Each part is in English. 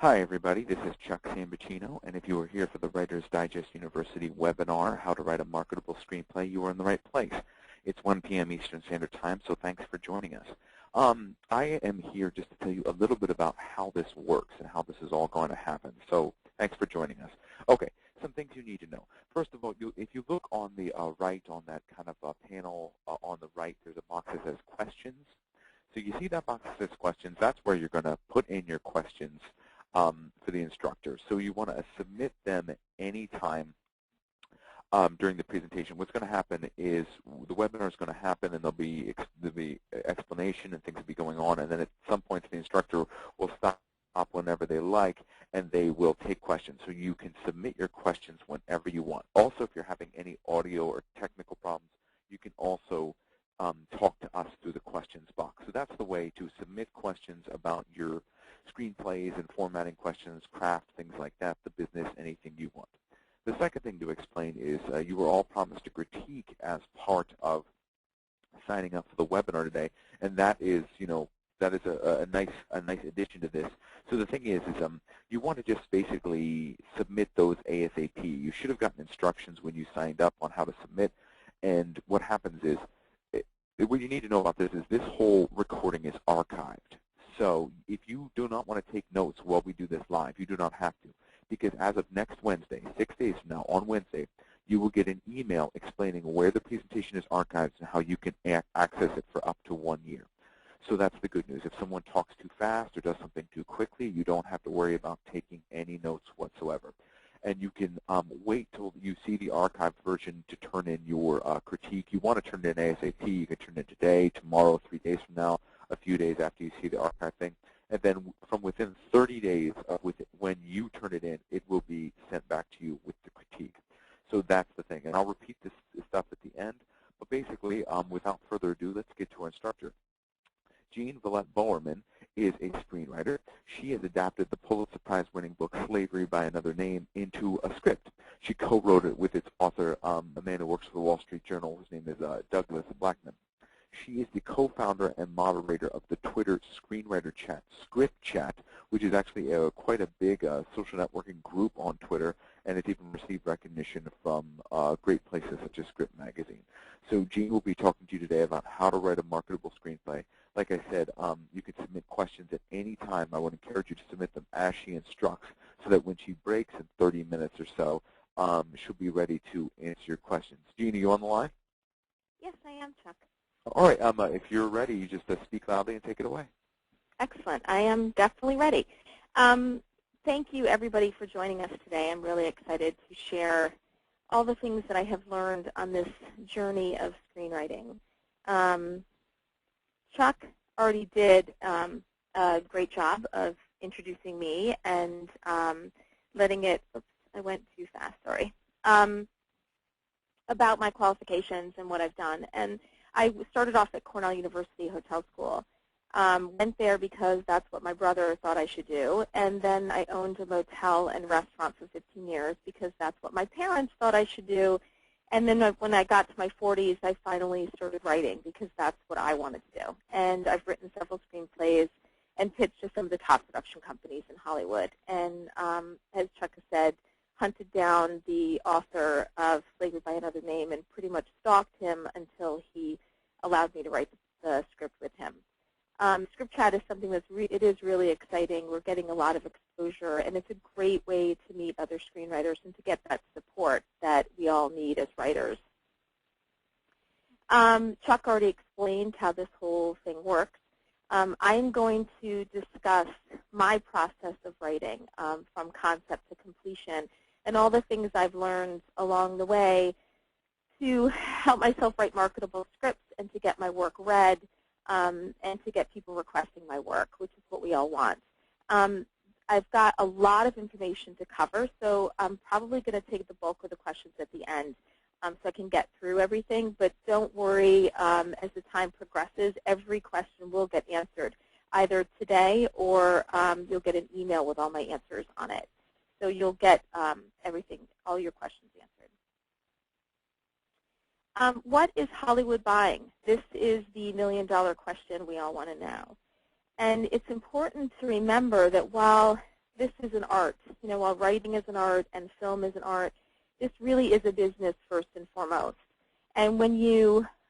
Hi, everybody. This is Chuck Sambucino, and if you are here for the Writers Digest University webinar, How to Write a Marketable Screenplay, you are in the right place. It's 1 p.m. Eastern Standard Time, so thanks for joining us. I am here just to tell you a little bit about how this works and how this is all going to happen. So thanks for joining us. Okay, some things you need to know. First of all, if you look on the right on that kind of panel on the right, there's a box that says questions. So you see that box that says questions. That's where you're going to put in your questions for the instructor. So you want to submit them anytime during the presentation. What's going to happen is the webinar is going to happen, and there'll be explanation and things will be going on, and then at some point the instructor will stop whenever they like, and they will take questions. So you can submit your questions whenever you want. Also, if you're having any audio or technical problems, you can also talk to us through the questions box. So that's the way to submit questions about your screenplays and formatting questions, craft, things like that, the business, anything you want. The second thing to explain is you were all promised a critique as part of signing up for the webinar today, and that is, that is a nice addition to this. So the thing is you want to just basically submit those ASAP. You should have gotten instructions when you signed up on how to submit, and what happens is, what you need to know about this is this whole recording is archived. So if you do not want to take notes while we do this live, you do not have to, because as of next Wednesday, 6 days from now, on Wednesday, you will get an email explaining where the presentation is archived and how you can access it for up to 1 year. So that's the good news. If someone talks too fast or does something too quickly, you don't have to worry about taking any notes whatsoever. And you can wait till you see the archived version to turn in your critique. You want to turn it in ASAP. You can turn it in today, tomorrow, 3 days from now, a few days after you see the archive thing. And then from within 30 days of when you turn it in, it will be sent back to you with the critique. So that's the thing. And I'll repeat this stuff at the end. But basically, without further ado, let's get to our instructor. Jeanne Villette Bowman is a screenwriter. She has adapted the Pulitzer Prize-winning book Slavery by Another Name into a script. She co-wrote it with its author, a man who works for the Wall Street Journal. His name is Douglas Blackman. She is the co-founder and moderator of the Twitter screenwriter chat, Script Chat, which is actually quite a big social networking group on Twitter, and it's even received recognition from great places such as Script Magazine. So Jeanne will be talking to you today about how to write a marketable screenplay. Like I said, you can submit questions at any time. I would encourage you to submit them as she instructs, so that when she breaks in 30 minutes or so, she'll be ready to answer your questions. Jeanne, are you on the line? Yes, I am, Chuck. All right. If you're ready, you just speak loudly and take it away. Excellent. I am definitely ready. Thank you, everybody, for joining us today. I'm really excited to share all the things that I have learned on this journey of screenwriting. Chuck already did a great job of introducing me and letting it, oops, I went too fast, sorry, about my qualifications and what I've done. And I started off at Cornell University Hotel School. Went there because that's what my brother thought I should do. And then I owned a motel and restaurant for 15 years because that's what my parents thought I should do. And then when I got to my 40s, I finally started writing because that's what I wanted to do. And I've written several screenplays and pitched to some of the top production companies in Hollywood. And as Chuck has said, hunted down the author of Slavery by Another Name and pretty much stalked him until he allowed me to write the script with him. Script Chat is something it is really exciting. We're getting a lot of exposure, and it's a great way to meet other screenwriters and to get that support that we all need as writers. Chuck already explained how this whole thing works. I'm going to discuss my process of writing from concept to completion and all the things I've learned along the way to help myself write marketable scripts and to get my work read and to get people requesting my work, which is what we all want. I've got a lot of information to cover, so I'm probably going to take the bulk of the questions at the end so I can get through everything. But don't worry, as the time progresses, every question will get answered, either today or you'll get an email with all my answers on it. So you'll get everything, all your questions answered. What is Hollywood buying? This is the million-dollar question we all want to know. And it's important to remember that while this is an art. While writing is an art and film is an art, this really is a business first and foremost. And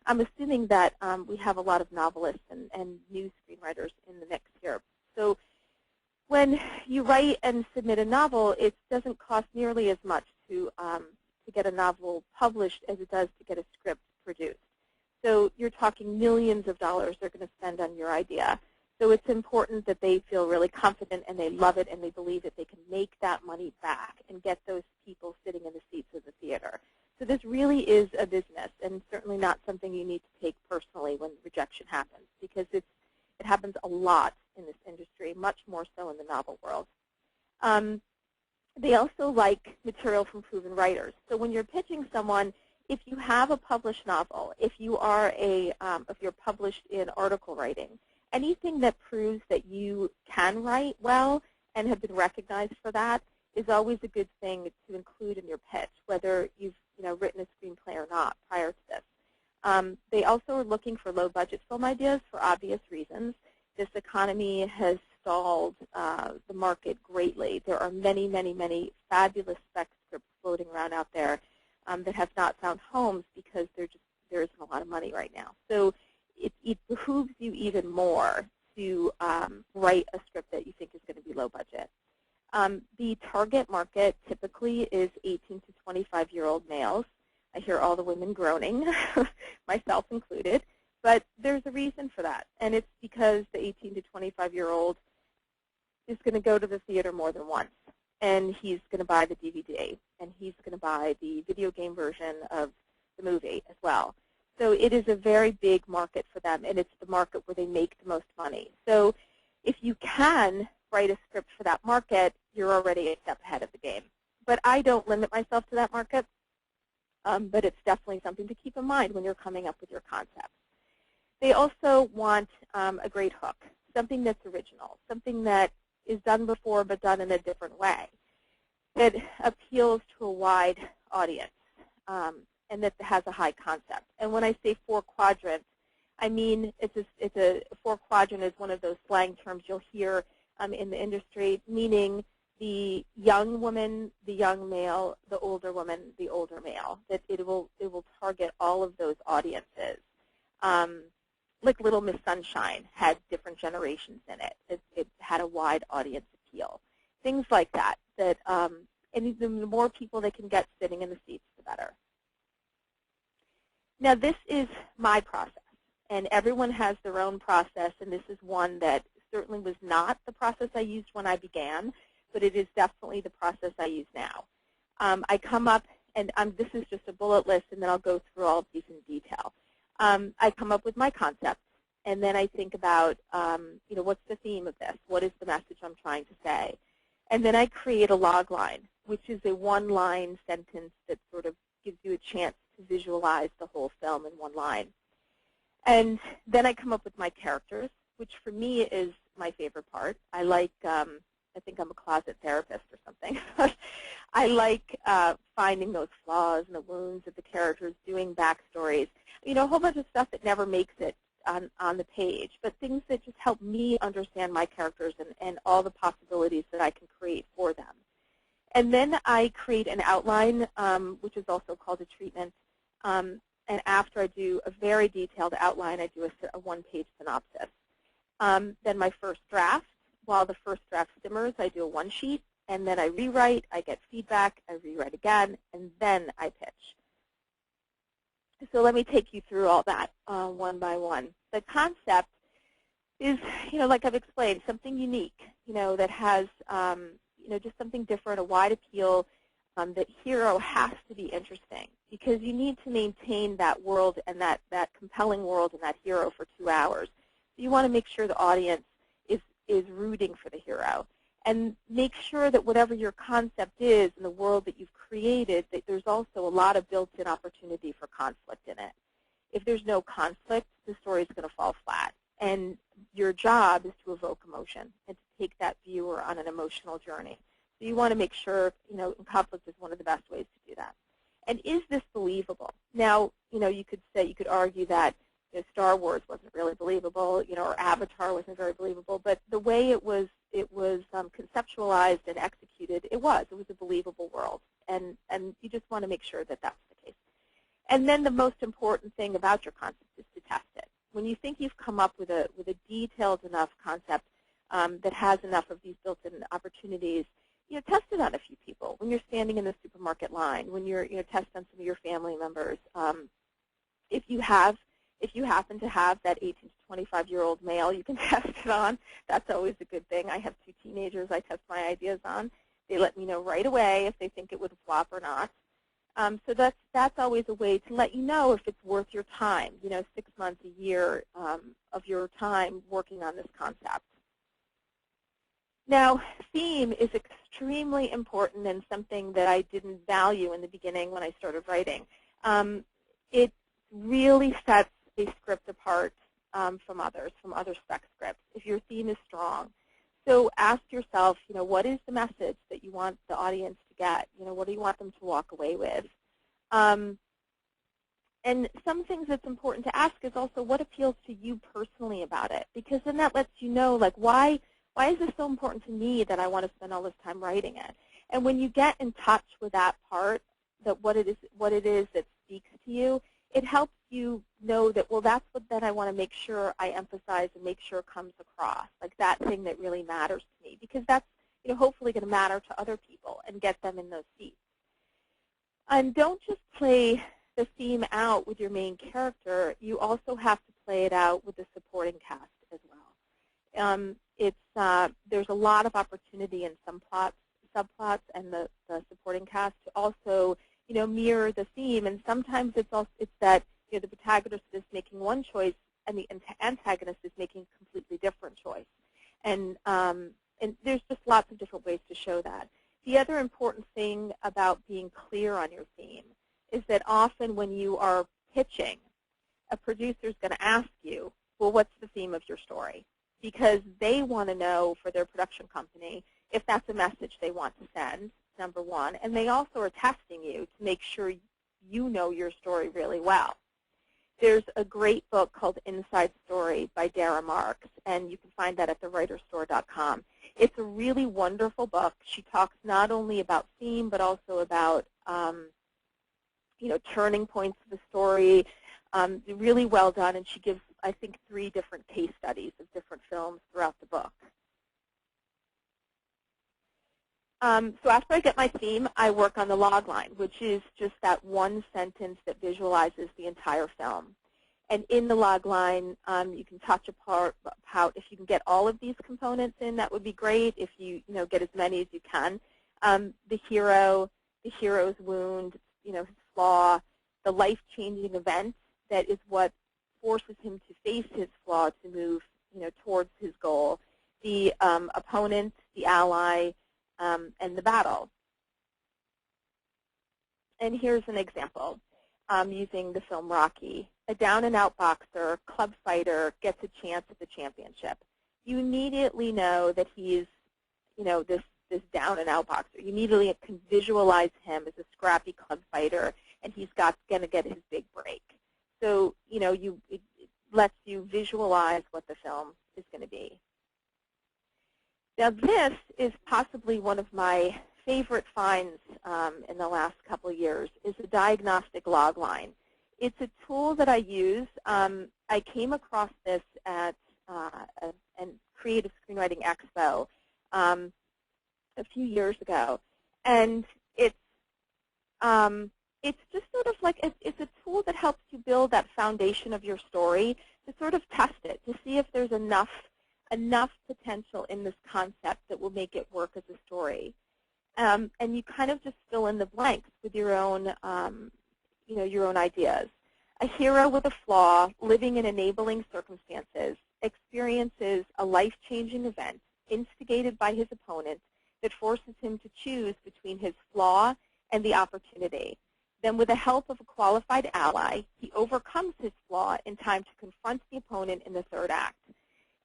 I'm assuming that we have a lot of novelists and new screenwriters in the mix here. So when you write and submit a novel, it doesn't cost nearly as much to get a novel published as it does to get a script produced. So you're talking millions of dollars they're going to spend on your idea. So it's important that they feel really confident and they love it and they believe that they can make that money back and get those people sitting in the seats of the theater. So this really is a business and certainly not something you need to take personally when rejection happens, because it happens a lot in this industry, much more so in the novel world. They also like material from proven writers. So when you're pitching someone, if you have a published novel, if you're published in article writing, anything that proves that you can write well and have been recognized for that is always a good thing to include in your pitch, whether you've written a screenplay or not prior to this. They also are looking for low-budget film ideas for obvious reasons. This economy has stalled the market greatly. There are many, many, many fabulous spec scripts floating around out there that have not found homes because there isn't a lot of money right now. So it behooves you even more to write a script that you think is going to be low budget. The target market typically is 18 to 25-year-old males. I hear all the women groaning, myself included. But there's a reason for that, and it's because the 18 to 25-year-old is going to go to the theater more than once, and he's going to buy the DVD, and he's going to buy the video game version of the movie as well. So it is a very big market for them, and it's the market where they make the most money. So if you can write a script for that market, you're already a step ahead of the game. But I don't limit myself to that market, but it's definitely something to keep in mind when you're coming up with your concept. They also want a great hook, something that's original, something that is done before but done in a different way, that appeals to a wide audience, and that has a high concept. And when I say 4 quadrants, I mean it's a 4 quadrant is one of those slang terms you'll hear in the industry, meaning the young woman, the young male, the older woman, the older male. That it will target all of those audiences. Like Little Miss Sunshine had different generations in it. It had a wide audience appeal. Things like that. And the more people they can get sitting in the seats, the better. Now, this is my process, and everyone has their own process, and this is one that certainly was not the process I used when I began, but it is definitely the process I use now. I come up, and this is just a bullet list, and then I'll go through all of these in detail. I come up with my concept, and then I think about, what's the theme of this? What is the message I'm trying to say? And then I create a logline, which is a one-line sentence that sort of gives you a chance to visualize the whole film in one line. And then I come up with my characters, which for me is my favorite part. I like, I think I'm a closet therapist or something. I like finding those flaws and the wounds of the characters, doing backstories. A whole bunch of stuff that never makes it on the page, but things that just help me understand my characters and all the possibilities that I can create for them. And then I create an outline, which is also called a treatment. And after I do a very detailed outline, I do a one-page synopsis. Then my first draft, while the first draft simmers, I do a one-sheet, and then I rewrite, I get feedback, I rewrite again, and then I pitch. So let me take you through all that one by one. The concept is, like I've explained, something unique, that has, just something different, a wide appeal. That hero has to be interesting because you need to maintain that world and that compelling world and that hero for 2 hours. So you want to make sure the audience is rooting for the hero. And make sure that whatever your concept is in the world that you've created, that there's also a lot of built-in opportunity for conflict in it. If there's no conflict, the story is going to fall flat. And your job is to evoke emotion and to take that viewer on an emotional journey. So you want to make sure, conflict is one of the best ways to do that. And is this believable? Now, you could argue that Star Wars wasn't really believable, or Avatar wasn't very believable, but the way it was conceptualized and executed, it was a believable world, and you just want to make sure that that's the case. And then the most important thing about your concept is to test it. When you think you've come up with a detailed enough concept that has enough of these built-in opportunities, test it on a few people. When you're standing in the supermarket line, when you're test on some of your family members. If you happen to have that 18 to 25-year-old male you can test it on, that's always a good thing. I have 2 teenagers I test my ideas on. They let me know right away if they think it would flop or not. So that's always a way to let you know if it's worth your time, 6 months, a year of your time working on this concept. Now, theme is extremely important and something that I didn't value in the beginning when I started writing. It really sets a script apart from other spec scripts, if your theme is strong. So ask yourself, what is the message that you want the audience to get? What do you want them to walk away with? And some things that's important to ask is also what appeals to you personally about it, because then that lets you know, like, why is this so important to me that I want to spend all this time writing it? And when you get in touch with that part, that what it is that speaks to you, it helps you know that, well, that's what then I want to make sure I emphasize and make sure comes across, like that thing that really matters to me, because that's hopefully going to matter to other people and get them in those seats. And don't just play the theme out with your main character. You also have to play it out with the supporting cast as well. There's a lot of opportunity in some subplots, and the supporting cast to also mirror the theme. And sometimes it's that the protagonist is making one choice and the antagonist is making a completely different choice. And there's just lots of different ways to show that. The other important thing about being clear on your theme is that often when you are pitching, a producer is going to ask you, well, what's the theme of your story? Because they want to know for their production company if that's a message they want to send, number one. And they also are testing you to make sure you know your story really well. There's a great book called Inside Story by Dara Marks, and you can find that at thewriterstore.com. It's a really wonderful book. She talks not only about theme, but also about turning points of the story. Really well done, and she gives, I think, 3 different case studies of different films throughout the book. So after I get my theme, I work on the logline, which is just that one sentence that visualizes the entire film. And in the logline, you can touch apart how, if you can get all of these components in, that would be great. If you get as many as you can, the hero's wound, his flaw, the life-changing event that is what forces him to face his flaw to move towards his goal, the opponent, the ally, and the battle. And here's an example using the film Rocky. A down-and-out boxer, club fighter, gets a chance at the championship. You immediately know that he's, this down-and-out boxer. You immediately can visualize him as a scrappy club fighter, and he's going to get his big break. So, it lets you visualize what the film is going to be. Now, this is possibly one of my favorite finds in the last couple of years, is the diagnostic logline. It's a tool that I use. I came across this at a Creative Screenwriting Expo a few years ago, and it's just sort of like it's a tool that helps you build that foundation of your story, to sort of test it, to see if there's enough potential in this concept that will make it work as a story. And you kind of just fill in the blanks with your own, your own ideas. A hero with a flaw, living in enabling circumstances, experiences a life-changing event instigated by his opponent that forces him to choose between his flaw and the opportunity. Then, with the help of a qualified ally, he overcomes his flaw in time to confront the opponent in the third act.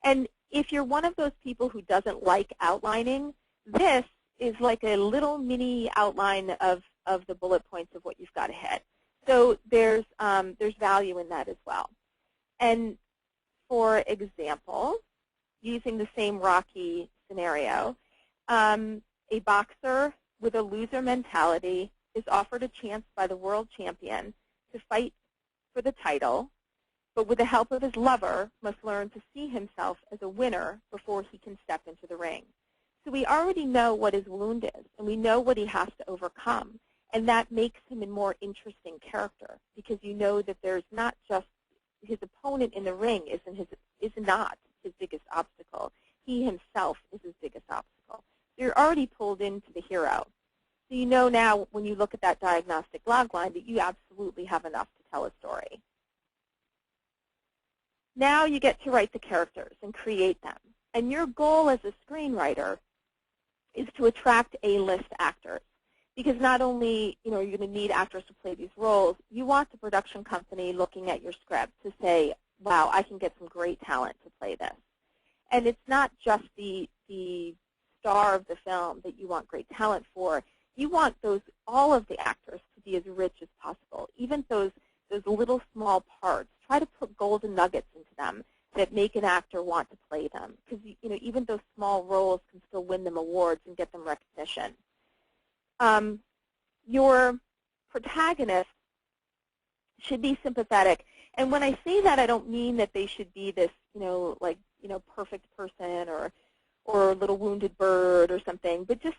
And if you're one of those people who doesn't like outlining, this is like a little mini outline of the bullet points of what you've got to hit. So there's value in that as well. And for example, using the same Rocky scenario. A boxer with a loser mentality is offered a chance by the world champion to fight for the title, but with the help of his lover, must learn to see himself as a winner before he can step into the ring. So we already know what his wound is, and we know what he has to overcome, and that makes him a more interesting character because you know that there's not just his opponent in the ring is not his biggest obstacle. He himself is his biggest obstacle. You're already pulled into the hero. So you know now when you look at that diagnostic logline that you absolutely have enough to tell a story. Now you get to write the characters and create them. And your goal as a screenwriter is to attract A-list actors. Because not only you're going to need actors to play these roles, you want the production company looking at your script to say, wow, I can get some great talent to play this. And it's not just the star of the film that you want great talent for. You want all of the actors to be as rich as possible. Even those little small parts, try to put golden nuggets into them that make an actor want to play them. Because even those small roles can still win them awards and get them recognition. Your protagonist should be sympathetic. And when I say that, I don't mean that they should be this, perfect person or a little wounded bird or something, but just,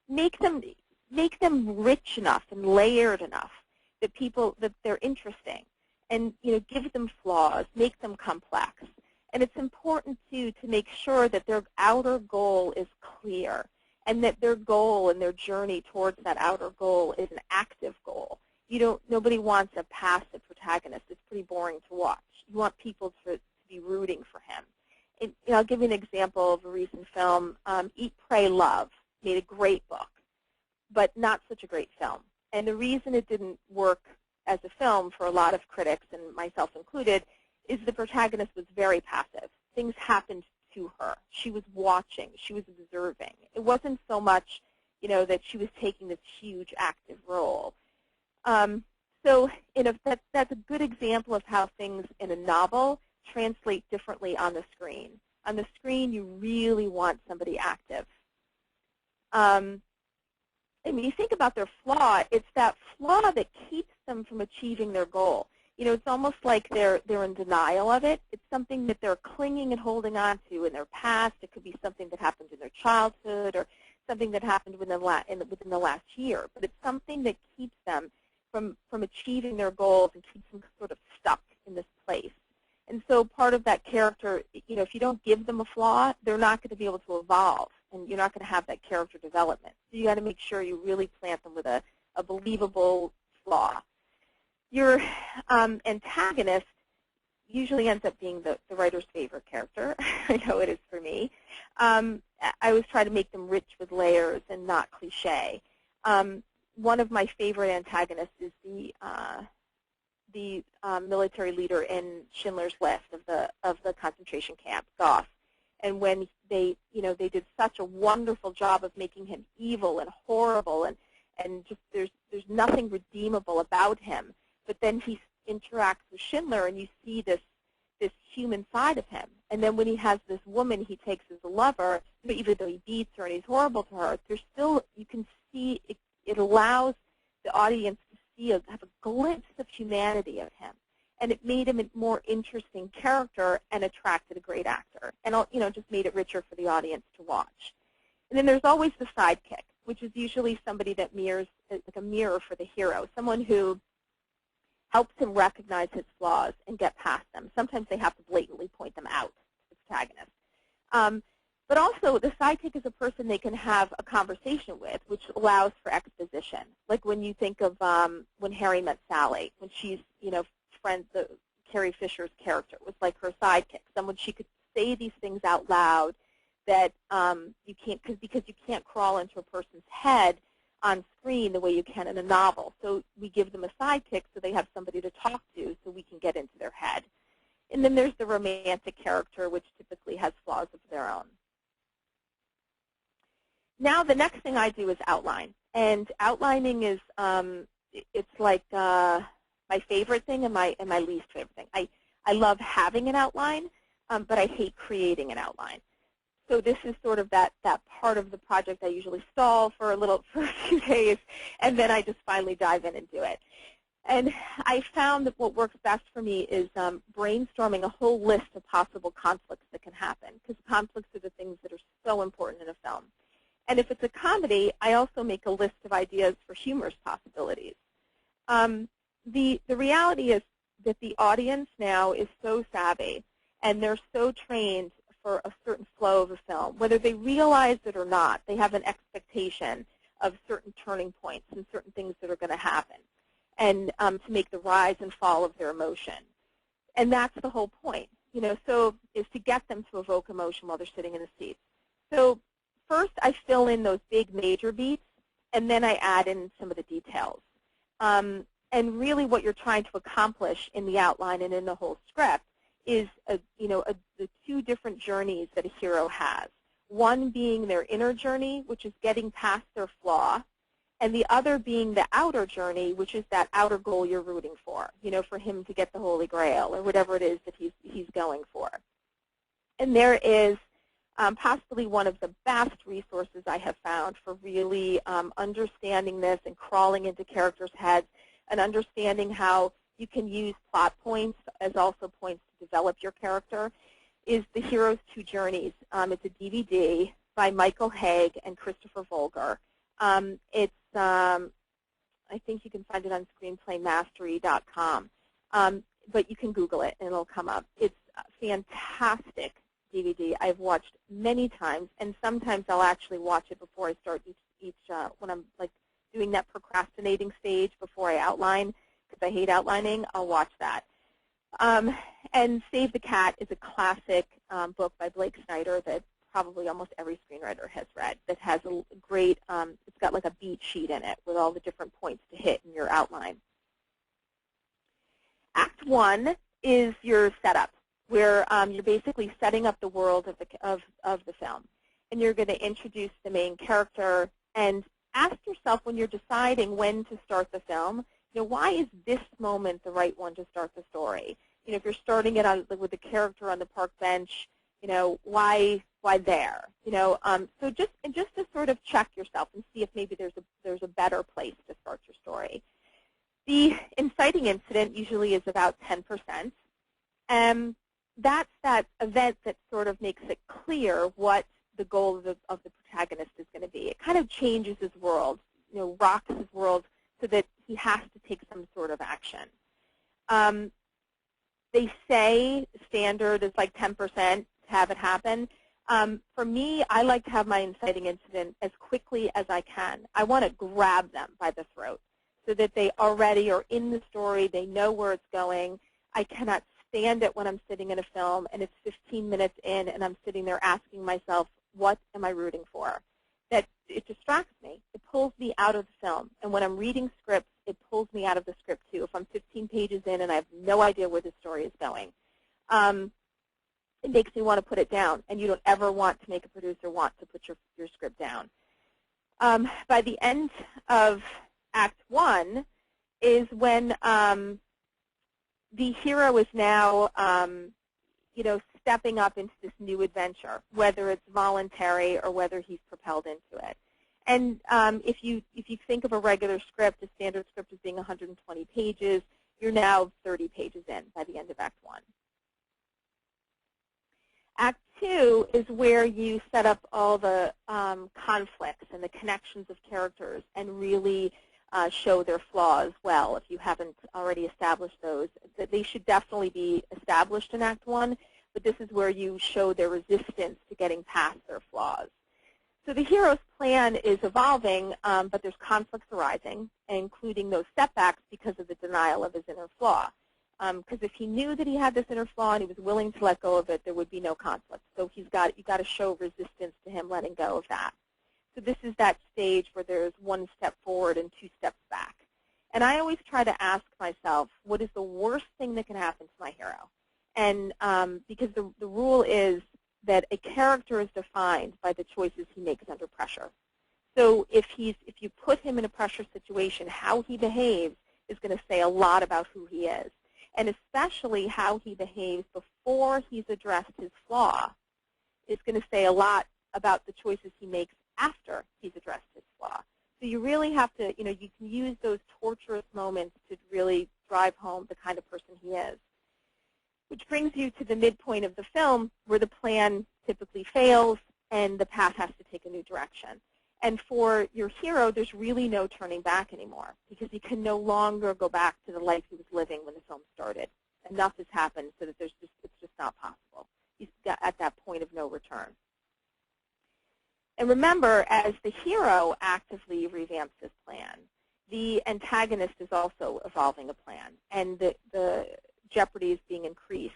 make them rich enough and layered enough that they're interesting, and give them flaws, make them complex. And it's important too to make sure that their outer goal is clear, and that their goal and their journey towards that outer goal is an active goal. Nobody wants a passive protagonist. It's pretty boring to watch. You want people to be rooting for him. And, I'll give you an example of a recent film. Eat, Pray, Love made a great book, but not such a great film. And the reason it didn't work as a film for a lot of critics, and myself included, is the protagonist was very passive. Things happened to her. She was watching. She was observing. It wasn't so much, that she was taking this huge active role. So that's a good example of how things in a novel translate differently on the screen. On the screen, you really want somebody active. And when you think about their flaw, it's that flaw that keeps them from achieving their goal. It's almost like they're in denial of it. It's something that they're clinging and holding on to in their past. It could be something that happened in their childhood or something that happened within the last year. But it's something that keeps them from achieving their goals and keeps them sort of stuck in this place. And so part of that character, if you don't give them a flaw, they're not going to be able to evolve, and you're not going to have that character development. So you got to make sure you really plant them with a believable flaw. Your antagonist usually ends up being the writer's favorite character. I know it is for me. I always try to make them rich with layers and not cliche. One of my favorite antagonists is the military leader in Schindler's List of the concentration camp, Goss. And when they did such a wonderful job of making him evil and horrible, and just there's nothing redeemable about him. But then he interacts with Schindler, and you see this human side of him. And then when he has this woman he takes as a lover, even though he beats her and he's horrible to her, there's still, you can see, it allows the audience to see, have a glimpse of humanity of him. And it made him a more interesting character and attracted a great actor. And just made it richer for the audience to watch. And then there's always the sidekick, which is usually somebody that mirrors, like a mirror for the hero, someone who helps him recognize his flaws and get past them. Sometimes they have to blatantly point them out to the protagonist. But also, the sidekick is a person they can have a conversation with, which allows for exposition. Like when you think of When Harry Met Sally, when she's, Carrie Fisher's character was like her sidekick, someone she could say these things out loud that you can't, because you can't crawl into a person's head on screen the way you can in a novel. So we give them a sidekick so they have somebody to talk to so we can get into their head. And then there's the romantic character, which typically has flaws of their own. Now the next thing I do is outline. And outlining is, it's like my favorite thing and my least favorite thing. I love having an outline, but I hate creating an outline. So this is sort of that part of the project I usually stall for a few days, and then I just finally dive in and do it. And I found that what works best for me is brainstorming a whole list of possible conflicts that can happen, because conflicts are the things that are so important in a film. And if it's a comedy, I also make a list of ideas for humorous possibilities. The reality is that the audience now is so savvy, and they're so trained for a certain flow of a film. Whether they realize it or not, they have an expectation of certain turning points and certain things that are going to happen, and to make the rise and fall of their emotion. And that's the whole point, so is to get them to evoke emotion while they're sitting in the seats. So first I fill in those big major beats, and then I add in some of the details. And really what you're trying to accomplish in the outline and in the whole script is the two different journeys that a hero has. One being their inner journey, which is getting past their flaw, and the other being the outer journey, which is that outer goal you're rooting for, for him to get the Holy Grail or whatever it is that he's going for. And there is possibly one of the best resources I have found for really understanding this and crawling into characters' heads and understanding how you can use plot points as also points to develop your character, is The Hero's Two Journeys. It's a DVD by Michael Haig and Christopher Volger. I think you can find it on screenplaymastery.com, but you can Google it and it'll come up. It's a fantastic DVD I've watched many times, and sometimes I'll actually watch it before I start each when I'm like doing that procrastinating stage before I outline, because I hate outlining. I'll watch that. And Save the Cat is a classic book by Blake Snyder that probably almost every screenwriter has read, that has a great, it's got like a beat sheet in it with all the different points to hit in your outline. Act 1 is your setup, where you're basically setting up the world of the film. And you're going to introduce the main character and ask yourself when you're deciding when to start the film, why is this moment the right one to start the story? If you're starting it with the character on the park bench, why there? So just to sort of check yourself and see if maybe there's a better place to start your story. The inciting incident usually is about 10%. That's that event that sort of makes it clear what the goal of the protagonist is going to be. It kind of changes his world, rocks his world so that he has to take some sort of action. They say standard is like 10% to have it happen. For me, I like to have my inciting incident as quickly as I can. I want to grab them by the throat so that they already are in the story. They know where it's going. I cannot stand it when I'm sitting in a film and it's 15 minutes in and I'm sitting there asking myself, what am I rooting for? That it distracts me. It pulls me out of the film. And when I'm reading scripts, it pulls me out of the script too. If I'm 15 pages in and I have no idea where the story is going, it makes me want to put it down. And you don't ever want to make a producer want to put your script down. By the end of Act 1 is when the hero is now, stepping up into this new adventure, whether it's voluntary or whether he's propelled into it. And if you think of a regular script, a standard script as being 120 pages, you're now 30 pages in by the end of Act 1. Act 2 is where you set up all the conflicts and the connections of characters and really show their flaws well. If you haven't already established those, that they should definitely be established in Act 1, but this is where you show their resistance to getting past their flaws. So the hero's plan is evolving, but there's conflicts arising, including those setbacks because of the denial of his inner flaw. Because if he knew that he had this inner flaw and he was willing to let go of it, there would be no conflict. So you've got to show resistance to him letting go of that. So this is that stage where there's one step forward and two steps back. And I always try to ask myself, what is the worst thing that can happen to my hero? And because the rule is that a character is defined by the choices he makes under pressure. So if you put him in a pressure situation, how he behaves is going to say a lot about who he is. And especially how he behaves before he's addressed his flaw is going to say a lot about the choices he makes after he's addressed his flaw. So you really have to, you can use those torturous moments to really drive home the kind of person he is. Which brings you to the midpoint of the film where the plan typically fails and the path has to take a new direction. And for your hero, there's really no turning back anymore because he can no longer go back to the life he was living when the film started. Enough has happened so that it's just not possible. He's at that point of no return. And remember, as the hero actively revamps his plan, the antagonist is also evolving a plan, and the jeopardy is being increased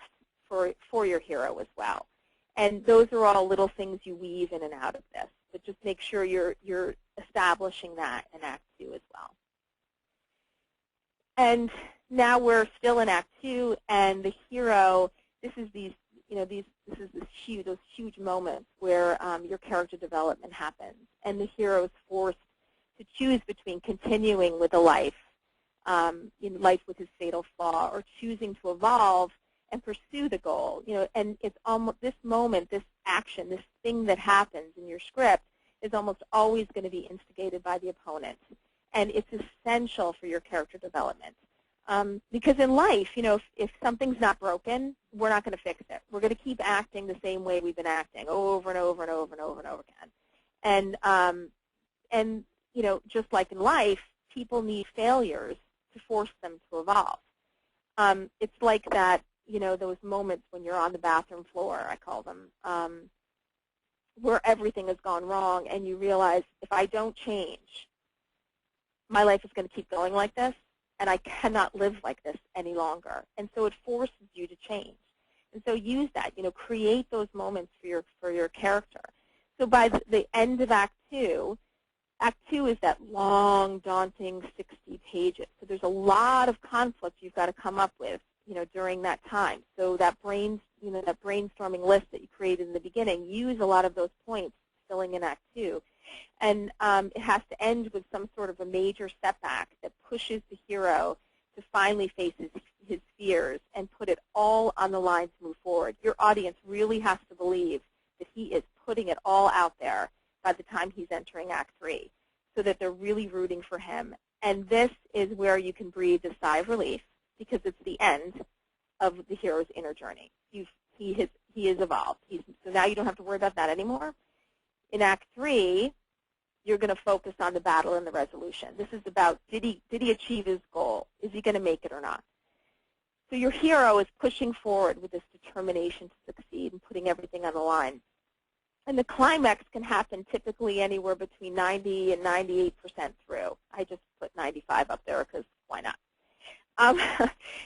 for your hero as well. And those are all little things you weave in and out of this, but just make sure you're establishing that in Act 2 as well. And now we're still in Act 2, and the hero, this is those huge moments where your character development happens, and the hero is forced to choose between continuing with a life, life with his fatal flaw, or choosing to evolve and pursue the goal. And it's almost this moment, this action, this thing that happens in your script is almost always going to be instigated by the opponent, and it's essential for your character development. Because in life, if something's not broken, we're not going to fix it. We're going to keep acting the same way we've been acting over and over and over and over and over again. And just like in life, people need failures to force them to evolve. It's like that, those moments when you're on the bathroom floor, I call them, where everything has gone wrong, and you realize if I don't change, my life is going to keep going like this, and I cannot live like this any longer. And so it forces you to change. And so use that, create those moments for your character. So by the end of Act 2 is that long, daunting 60 pages. So there's a lot of conflict you've got to come up with, during that time. So that brainstorming list that you created in the beginning, use a lot of those points filling in Act 2. And it has to end with some sort of a major setback that pushes the hero to finally face his fears and put it all on the line to move forward. Your audience really has to believe that he is putting it all out there by the time he's entering Act 3, so that they're really rooting for him. And this is where you can breathe a sigh of relief, because it's the end of the hero's inner journey. He has evolved. So now you don't have to worry about that anymore. In Act 3, you're going to focus on the battle and the resolution. This is about, did he achieve his goal? Is he going to make it or not? So your hero is pushing forward with this determination to succeed and putting everything on the line. And the climax can happen typically anywhere between 90 and 98% through. I just put 95 up there because why not?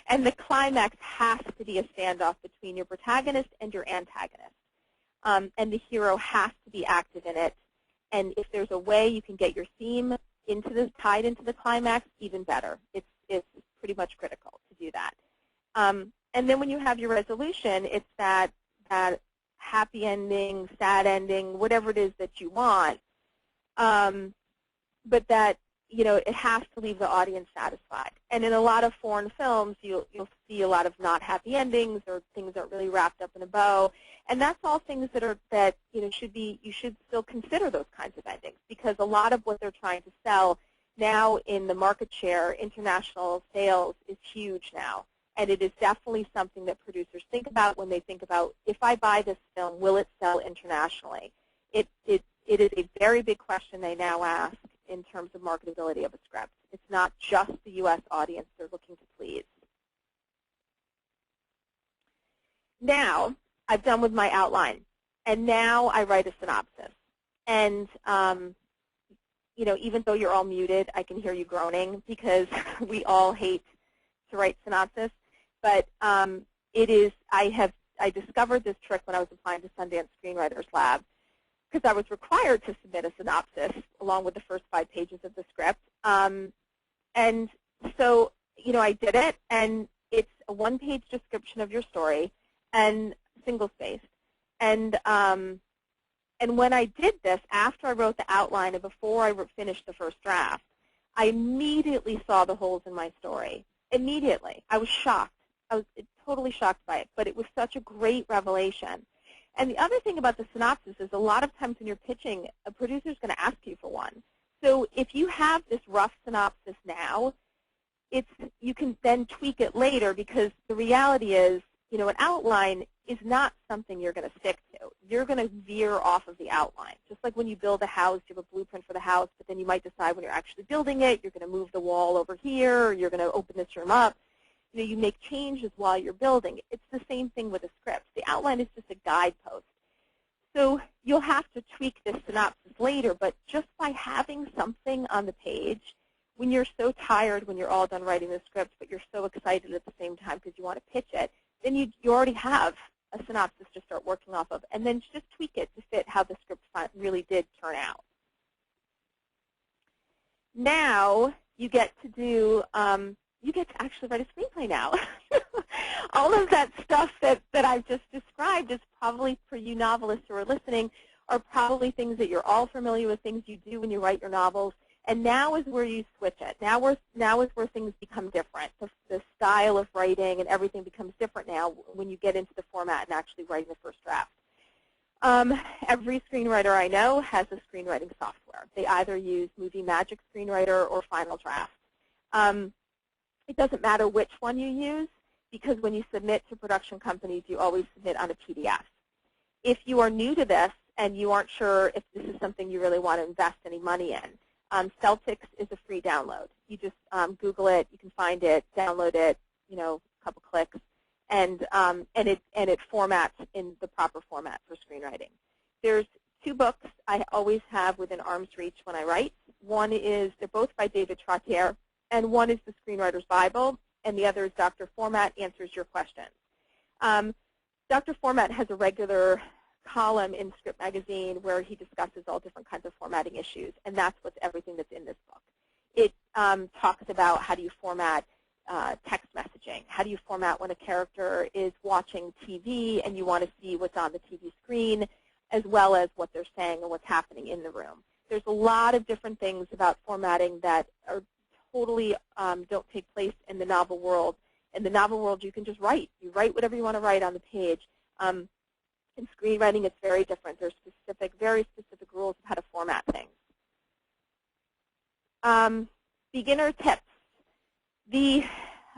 And the climax has to be a standoff between your protagonist and your antagonist. And the hero has to be active in it. And if there's a way you can get your theme tied into the climax, even better. It's pretty much critical to do that. And then when you have your resolution, it's that happy ending, sad ending, whatever it is that you want. But that it has to leave the audience satisfied. And in a lot of foreign films, you'll see a lot of not happy endings, or things aren't really wrapped up in a bow. And that's all things that you should still consider those kinds of endings, because a lot of what they're trying to sell now in the market share, international sales, is huge now. And it is definitely something that producers think about when they think about, if I buy this film, will it sell internationally? It is a very big question they now ask in terms of marketability of a script. It's not just the U.S. audience they're looking to please. Now, I've done with my outline, and now I write a synopsis. And, even though you're all muted, I can hear you groaning, because we all hate to write synopsis. But I discovered this trick when I was applying to Sundance Screenwriters Lab, because I was required to submit a synopsis along with the first 5 pages of the script. And so, I did it, and it's a 1-page description of your story, and single-spaced. And when I did this, after I wrote the outline and before I finished the first draft, I immediately saw the holes in my story. Immediately. I was shocked. I was totally shocked by it, but it was such a great revelation. And the other thing about the synopsis is a lot of times when you're pitching, a producer is going to ask you for one. So if you have this rough synopsis now, you can then tweak it later, because the reality is, an outline is not something you're going to stick to. You're going to veer off of the outline. Just like when you build a house, you have a blueprint for the house, but then you might decide when you're actually building it, you're going to move the wall over here, or you're going to open this room up. You make changes while you're building. It's the same thing with a script. The outline is just a guidepost. So you'll have to tweak this synopsis later, but just by having something on the page, when you're so tired, when you're all done writing the script, but you're so excited at the same time because you want to pitch it, then you already have a synopsis to start working off of, and then just tweak it to fit how the script really did turn out. Now you get to actually write a screenplay now. All of that stuff that I've just described is probably, for you novelists who are listening, are probably things that you're all familiar with, things you do when you write your novels. And now is where you switch it. Now is where things become different. The style of writing and everything becomes different now when you get into the format and actually writing the first draft. Every screenwriter I know has a screenwriting software. They either use Movie Magic Screenwriter or Final Draft. It doesn't matter which one you use, because when you submit to production companies, you always submit on a PDF. If you are new to this and you aren't sure if this is something you really want to invest any money in, Celtics is a free download. You just Google it, you can find it, download it, a couple clicks, and it formats in the proper format for screenwriting. There's two books I always have within arm's reach when I write. One is, they're both by David Trottier, and one is The Screenwriter's Bible, and the other is Dr. Format Answers Your Questions. Dr. Format has a regular column in Script Magazine where he discusses all different kinds of formatting issues, and that's what's everything that's in this book. It talks about how do you format text messaging, how do you format when a character is watching TV and you want to see what's on the TV screen, as well as what they're saying and what's happening in the room. There's a lot of different things about formatting that are totally don't take place in the novel world. In the novel world, you can just write. You write whatever you want to write on the page. In screenwriting, it's very different. There's very specific rules of how to format things. Beginner tips. The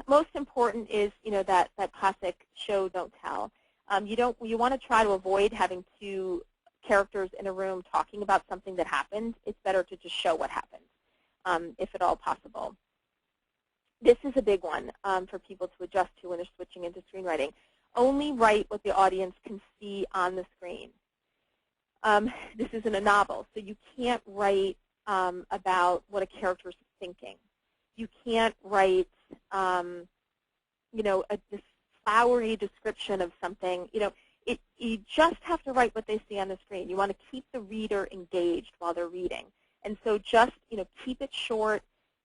most important is, that classic show, don't tell. You want to try to avoid having two characters in a room talking about something that happened. It's better to just show what happened, if at all possible. This is a big one for people to adjust to when they're switching into screenwriting. Only write what the audience can see on the screen. This isn't a novel, so you can't write about what a character is thinking. You can't write, this flowery description of something. You just have to write what they see on the screen. You want to keep the reader engaged while they're reading, and so just keep it short.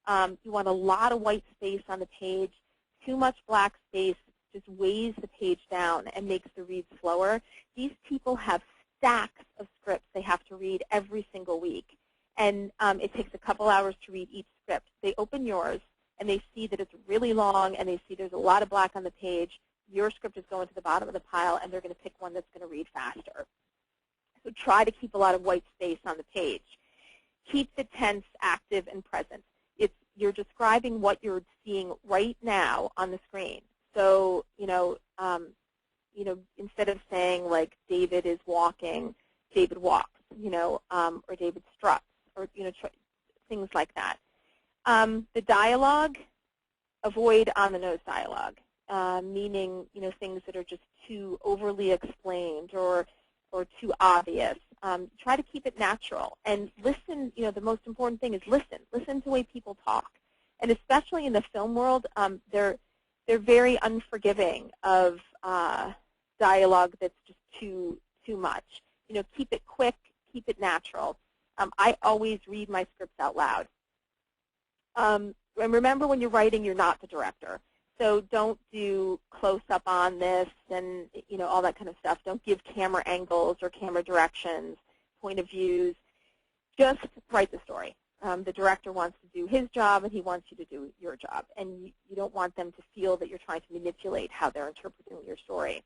You want a lot of white space on the page. Too much black space just weighs the page down and makes the read slower. These people have stacks of scripts they have to read every single week. And it takes a couple hours to read each script. They open yours, and they see that it's really long, and they see there's a lot of black on the page. Your script is going to the bottom of the pile, and they're going to pick one that's going to read faster. So try to keep a lot of white space on the page. Keep the tense active and present. You're describing what you're seeing right now on the screen. So, instead of saying, like, David is walking, David walks, or David struts, or, things like that. The dialogue, avoid on-the-nose dialogue, meaning, things that are just too overly explained or too obvious. Try to keep it natural. And listen, the most important thing is listen. Listen to the way people talk. And especially in the film world, they're very unforgiving of dialogue that's just too much. Keep it quick, keep it natural. I always read my scripts out loud. And remember, when you're writing, you're not the director. So don't do close-up on this and all that kind of stuff. Don't give camera angles or camera directions, point of views. Just write the story. The director wants to do his job, and he wants you to do your job. And you don't want them to feel that you're trying to manipulate how they're interpreting your story.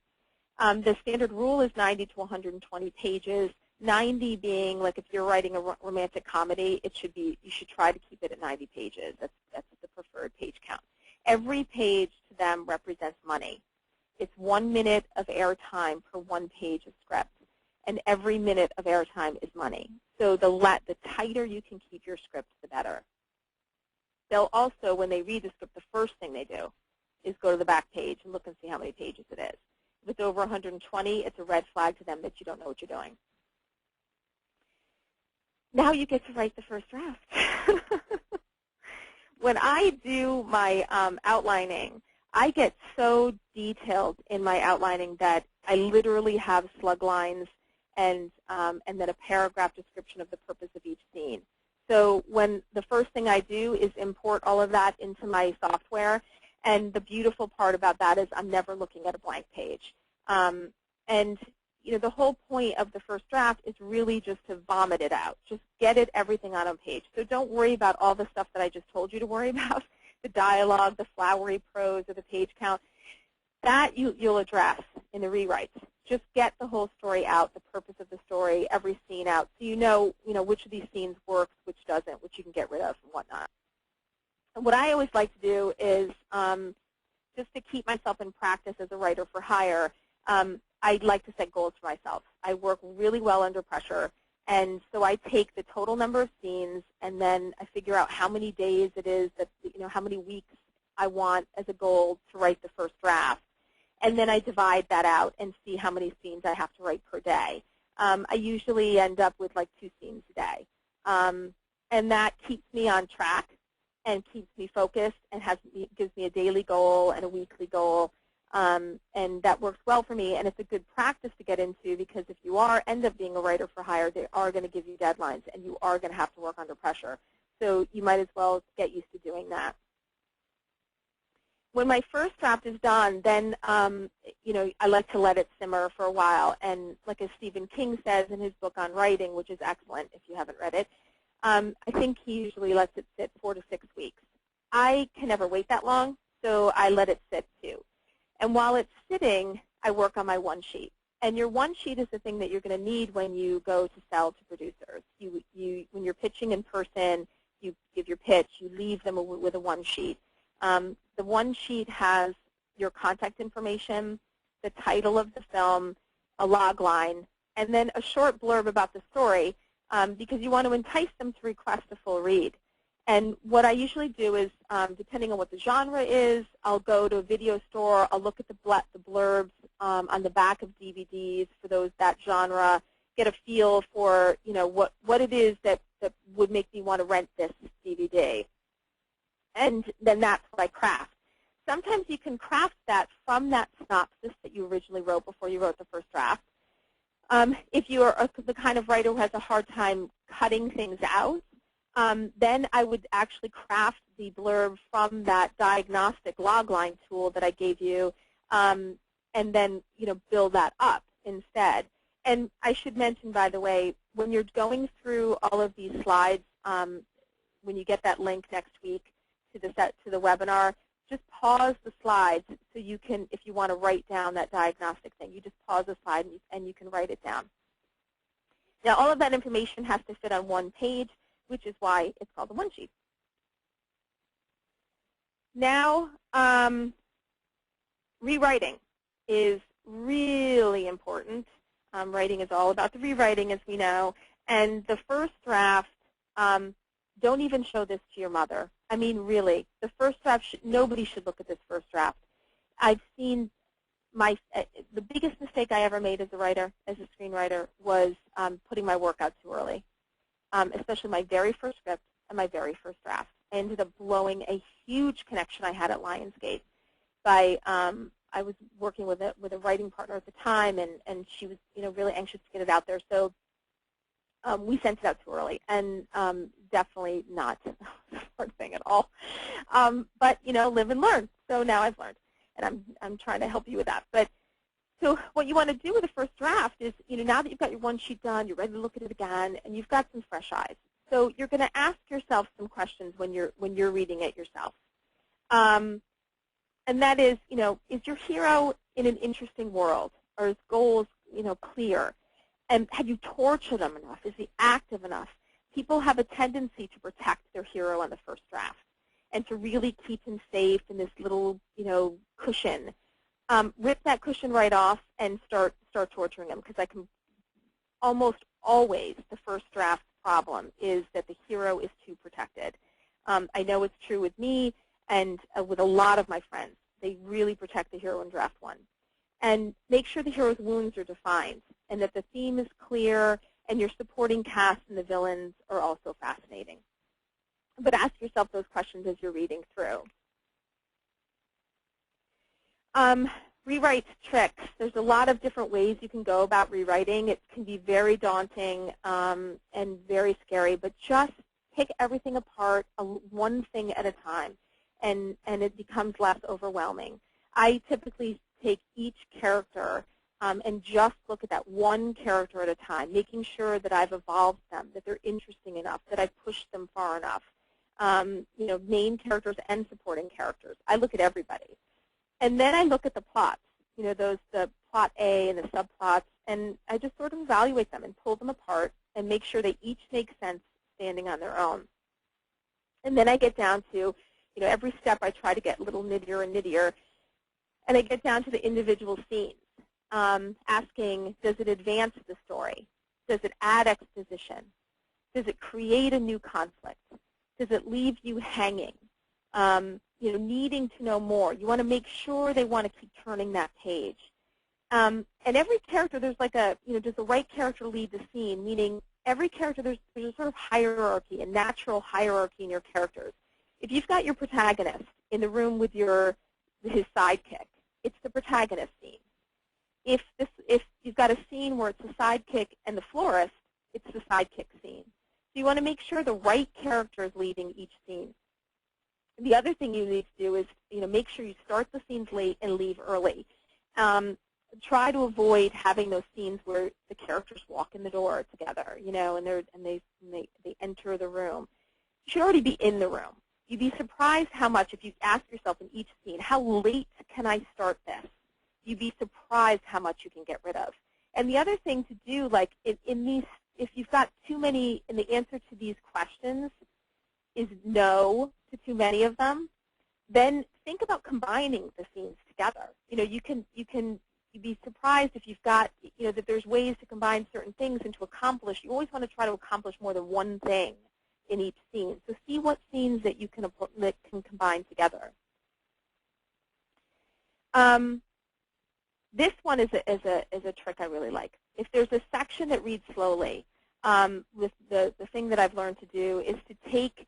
The standard rule is 90 to 120 pages. 90 being like if you're writing a romantic comedy, you should try to keep it at 90 pages. That's the preferred page count. Every page to them represents money. It's 1 minute of airtime per 1 page of script, and every minute of airtime is money. So the tighter you can keep your script, the better. They'll also, when they read the script, the first thing they do is go to the back page and look and see how many pages it is. If it's over 120, it's a red flag to them that you don't know what you're doing. Now you get to write the first draft. When I do my outlining, I get so detailed in my outlining that I literally have slug lines and then a paragraph description of the purpose of each scene. So when the first thing I do is import all of that into my software, and the beautiful part about that is I'm never looking at a blank page. And the whole point of the first draft is really just to vomit it out. Just get everything on page. So don't worry about all the stuff that I just told you to worry about, the dialogue, the flowery prose, or the page count. That you'll address in the rewrites. Just get the whole story out, the purpose of the story, every scene out, so you know which of these scenes works, which doesn't, which you can get rid of and whatnot. And what I always like to do is just to keep myself in practice as a writer for hire, I'd like to set goals for myself. I work really well under pressure, and so I take the total number of scenes, and then I figure out how many days it is that, how many weeks I want as a goal to write the first draft. And then I divide that out and see how many scenes I have to write per day. I usually end up with like 2 scenes a day. And that keeps me on track and keeps me focused and gives me a daily goal and a weekly goal. And that works well for me. And it's a good practice to get into, because if you end up being a writer for hire, they are going to give you deadlines, and you are going to have to work under pressure. So you might as well get used to doing that. When my first draft is done, then I like to let it simmer for a while. And like as Stephen King says in his book on writing, which is excellent if you haven't read it, I think he usually lets it sit 4 to 6 weeks. I can never wait that long, so I let it sit too. And while it's sitting, I work on my one sheet. And your one sheet is the thing that you're going to need when you go to sell to producers. When you're pitching in person, you give your pitch, you leave them with a one sheet. The one sheet has your contact information, the title of the film, a log line, and then a short blurb about the story, because you want to entice them to request a full read. And what I usually do is, depending on what the genre is, I'll go to a video store, I'll look at the blurbs on the back of DVDs for that genre, get a feel for what it is that would make me want to rent this DVD. And then that's what I craft. Sometimes you can craft that from that synopsis that you originally wrote before you wrote the first draft. If you are the kind of writer who has a hard time cutting things out, then I would actually craft the blurb from that diagnostic logline tool that I gave you, and then build that up instead. And I should mention, by the way, when you're going through all of these slides, when you get that link next week to the webinar, just pause the slides so you can, if you want to write down that diagnostic thing, you just pause the slide and you can write it down. Now, all of that information has to fit on one page, which is why it's called the one sheet. Now, rewriting is really important. Writing is all about the rewriting, as we know. And the first draft, don't even show this to your mother. I mean, really, the first draft, nobody should look at this first draft. I've seen the biggest mistake I ever made as a writer, as a screenwriter, was putting my work out too early, especially my very first script and my very first draft. I ended up blowing a huge connection I had at Lionsgate. I was working with a writing partner at the time, and she was really anxious to get it out there. So we sent it out too early, and definitely not a smart thing at all. But live and learn. So now I've learned, and I'm trying to help you with that. But so what you want to do with the first draft is, now that you've got your one sheet done, you're ready to look at it again, and you've got some fresh eyes. So you're going to ask yourself some questions when you're reading it yourself. And that is, is your hero in an interesting world? Are his goals, clear? And have you tortured him enough? Is he active enough? People have a tendency to protect their hero on the first draft and to really keep him safe in this little, cushion. Rip that cushion right off and start torturing him, because I can almost always, the first draft problem is that the hero is too protected. I know it's true with me and with a lot of my friends. They really protect the hero in draft one. And make sure the hero's wounds are defined and that the theme is clear and your supporting cast and the villains are also fascinating. But ask yourself those questions as you're reading through. Rewrite tricks. There's a lot of different ways you can go about rewriting. It can be very daunting and very scary, but just pick everything apart, one thing at a time, and it becomes less overwhelming. I typically take each character and just look at that one character at a time, making sure that I've evolved them, that they're interesting enough, that I've pushed them far enough. Main characters and supporting characters. I look at everybody. And then I look at the plots, the plot A and the subplots, and I just sort of evaluate them and pull them apart and make sure they each make sense standing on their own. And then I get down to, every step I try to get a little nittier and nittier, and I get down to the individual scenes, asking, does it advance the story? Does it add exposition? Does it create a new conflict? Does it leave you hanging? Needing to know more. You want to make sure they want to keep turning that page. And every character, there's like does the right character lead the scene? Meaning every character, there's a sort of hierarchy, a natural hierarchy in your characters. If you've got your protagonist in the room with his sidekick, it's the protagonist scene. If you've got a scene where it's the sidekick and the florist, it's the sidekick scene. So you want to make sure the right character is leading each scene. The other thing you need to do is, make sure you start the scenes late and leave early. Try to avoid having those scenes where the characters walk in the door together, and they enter the room. You should already be in the room. You'd be surprised how much, if you ask yourself in each scene, how late can I start this? You'd be surprised how much you can get rid of. And the other thing to do, like in these, if you've got too many, and the answer to these questions is no to too many of them, then think about combining the scenes together. You'd be surprised if you've got, that there's ways to combine certain things and to accomplish. You always want to try to accomplish more than one thing in each scene. So see what scenes that you can combine together. This one is a trick I really like. If there's a section that reads slowly, with the thing that I've learned to do is to take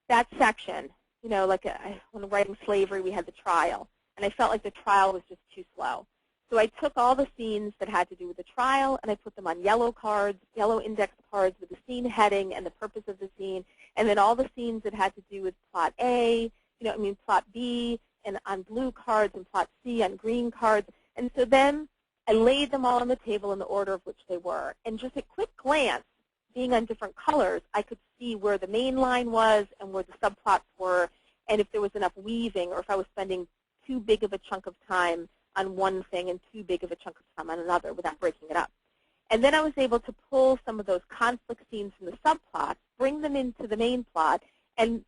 that section, when writing slavery, we had the trial, and I felt like the trial was just too slow. So I took all the scenes that had to do with the trial, and I put them on yellow cards, yellow index cards with the scene heading and the purpose of the scene, and then all the scenes that had to do with plot A, plot B, and on blue cards, and plot C on green cards. And so then I laid them all on the table in the order of which they were. And just at quick glance, being on different colors, I could see where the main line was and where the subplots were, and if there was enough weaving, or if I was spending too big of a chunk of time on one thing and too big of a chunk of time on another without breaking it up. And then I was able to pull some of those conflict scenes from the subplots, bring them into the main plot, and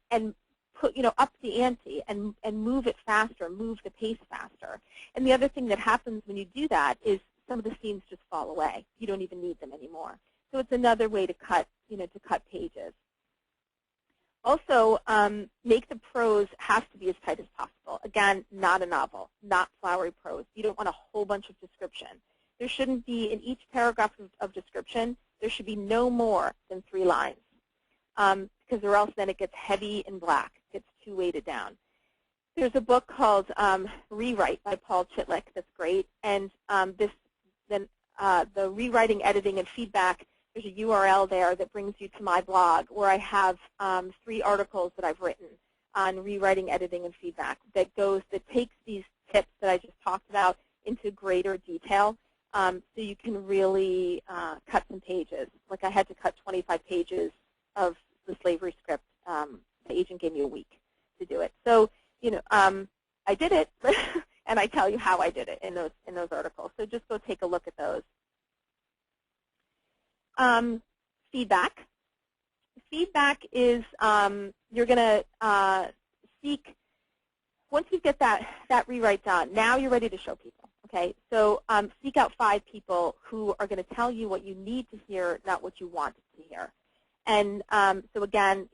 put, up the ante and move it faster, move the pace faster. And the other thing that happens when you do that is some of the scenes just fall away. You don't even need them anymore. So it's another way to cut, to cut pages. Also, make the prose has to be as tight as possible. Again, not a novel, not flowery prose. You don't want a whole bunch of description. There shouldn't be, in each paragraph of description, there should be no more than 3 lines, because or else then it gets heavy and black. It gets too weighted down. There's a book called Rewrite by Paul Chitlick that's great, and the rewriting, editing, and feedback, there's a URL there that brings you to my blog where I have 3 articles that I've written on rewriting, editing, and feedback that takes these tips that I just talked about into greater detail, so you can really cut some pages. Like I had to cut 25 pages of the slavery script. The agent gave me a week to do it. So, I did it. and I tell you how I did it in those articles. So just go take a look at those. Feedback. Feedback is you're going to seek, once you get that rewrite done, now you're ready to show people. Okay, so seek out 5 people who are going to tell you what you need to hear, not what you want to hear. And so again,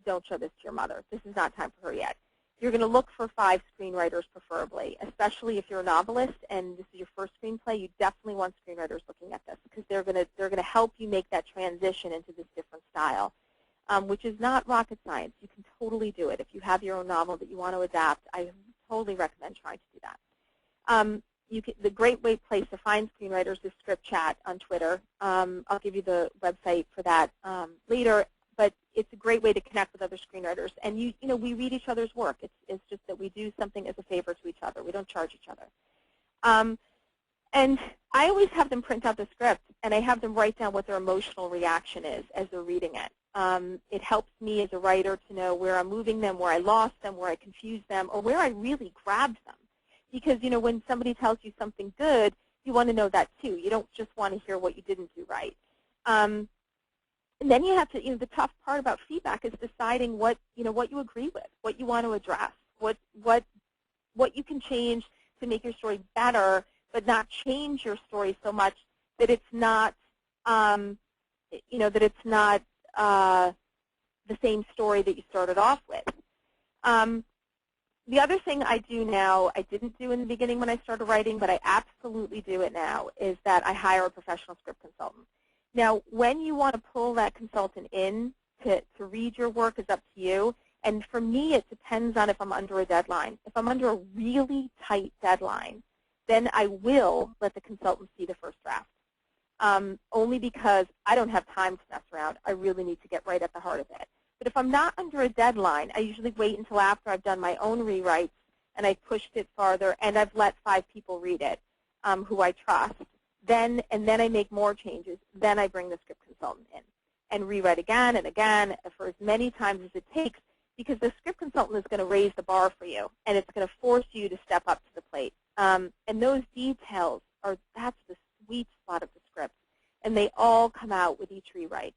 don't show this to your mother. This is not time for her yet. You're going to look for 5 screenwriters preferably, especially if you're a novelist and this is your first screenplay. You definitely want screenwriters looking at this because they're going to help you make that transition into this different style, which is not rocket science. You can totally do it. If you have your own novel that you want to adapt, I totally recommend trying to do that. The great place to find screenwriters is Script Chat on Twitter. I'll give you the website for that later. But it's a great way to connect with other screenwriters. And we read each other's work. It's just that we do something as a favor to each other. We don't charge each other. And I always have them print out the script, and I have them write down what their emotional reaction is as they're reading it. It helps me as a writer to know where I'm moving them, where I lost them, where I confused them, or where I really grabbed them. Because when somebody tells you something good, you want to know that too. You don't just want to hear what you didn't do right. And then you have to, the tough part about feedback is deciding what you agree with, what you want to address, what you can change to make your story better, but not change your story so much that it's not, that it's not the same story that you started off with. The other thing I do now, I didn't do in the beginning when I started writing, but I absolutely do it now, is that I hire a professional script consultant. Now, when you want to pull that consultant in to read your work is up to you. And for me, it depends on if I'm under a deadline. If I'm under a really tight deadline, then I will let the consultant see the first draft, only because I don't have time to mess around. I really need to get right at the heart of it. But if I'm not under a deadline, I usually wait until after I've done my own rewrites and I've pushed it farther and I've let 5 people read it who I trust. And then I make more changes. Then I bring the script consultant in and rewrite again and again for as many times as it takes, because the script consultant is going to raise the bar for you, and it's going to force you to step up to the plate. And those details that's the sweet spot of the script, and they all come out with each rewrite.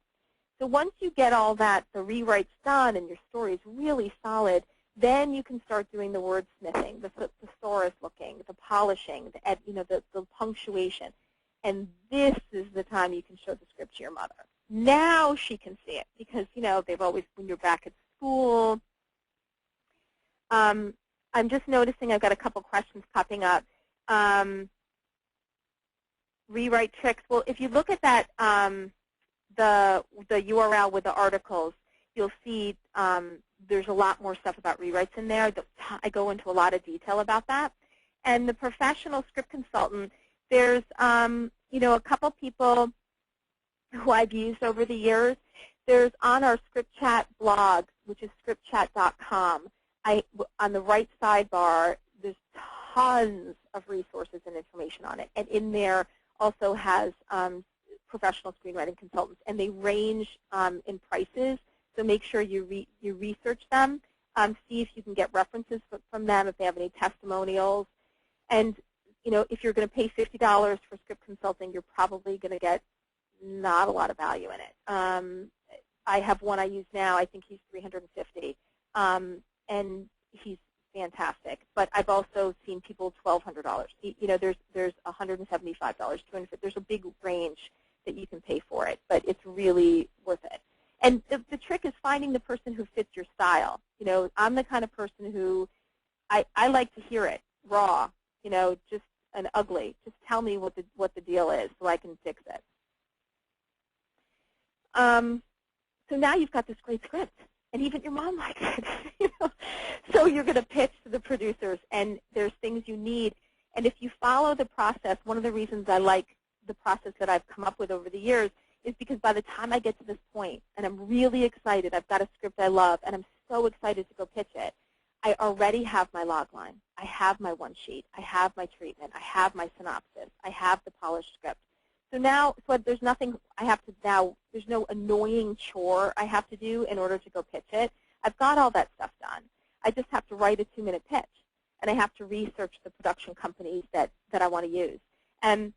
So once you get all that, the rewrites done, and your story is really solid, then you can start doing the wordsmithing, the thesaurus looking, the polishing, the punctuation. And this is the time you can show the script to your mother. Now she can see it because, they've always, when you're back at school. I'm just noticing I've got a couple questions popping up. Rewrite tricks. Well, if you look at that, the URL with the articles, you'll see there's a lot more stuff about rewrites in there. I go into a lot of detail about that. And the professional script consultant, there's a couple people who I've used over the years. There's on our Script Chat blog, which is scriptchat.com. On the right sidebar, there's tons of resources and information on it. And in there also has professional screenwriting consultants, and they range in prices. So make sure you research them, see if you can get references from them, if they have any testimonials. And if you're going to pay $50 for script consulting, you're probably going to get not a lot of value in it. I have one I use now. I think he's $350, and he's fantastic. But I've also seen people $1,200. There's $175, $250. There's a big range that you can pay for it, but it's really worth it. And the trick is finding the person who fits your style. I'm the kind of person who I like to hear it raw. Just and ugly. Just tell me what the deal is so I can fix it. So now you've got this great script, and even your mom likes it. So you're going to pitch to the producers, and there's things you need. And if you follow the process, one of the reasons I like the process that I've come up with over the years is because by the time I get to this point, and I'm really excited, I've got a script I love, and I'm so excited to go pitch it, I already have my logline. I have my one sheet. I have my treatment. I have my synopsis. I have the polished script. So now, there's nothing I have to now, there's no annoying chore I have to do in order to go pitch it. I've got all that stuff done. I just have to write a 2-minute pitch. and I have to research the production companies that I want to use. And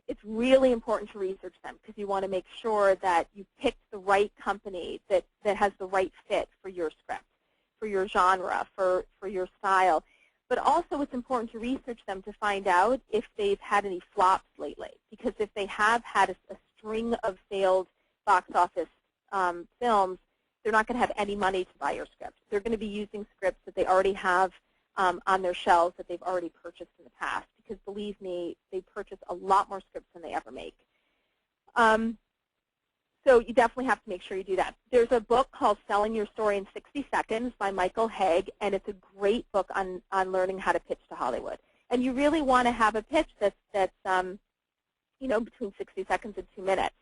it's really important to research them because you want to make sure that you pick the right company that has the right fit for your script, for your genre, for your style. But also it's important to research them to find out if they've had any flops lately. Because if they have had a string of failed box office films, they're not going to have any money to buy your script. They're going to be using scripts that they already have on their shelves that they've already purchased in the past. Because believe me, they purchase a lot more scripts than they ever make. So you definitely have to make sure you do that. There's a book called Selling Your Story in 60 Seconds by Michael Haig, and it's a great book on learning how to pitch to Hollywood. And you really want to have a pitch that's between 60 seconds and 2 minutes.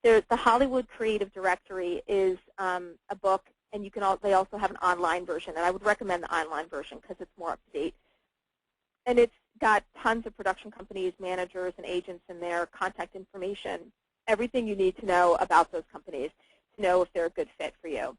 The Hollywood Creative Directory is a book, and they also have an online version, and I would recommend the online version because it's more up to date. And it's got tons of production companies, managers, and agents in there, contact information, everything you need to know about those companies to know if they're a good fit for you.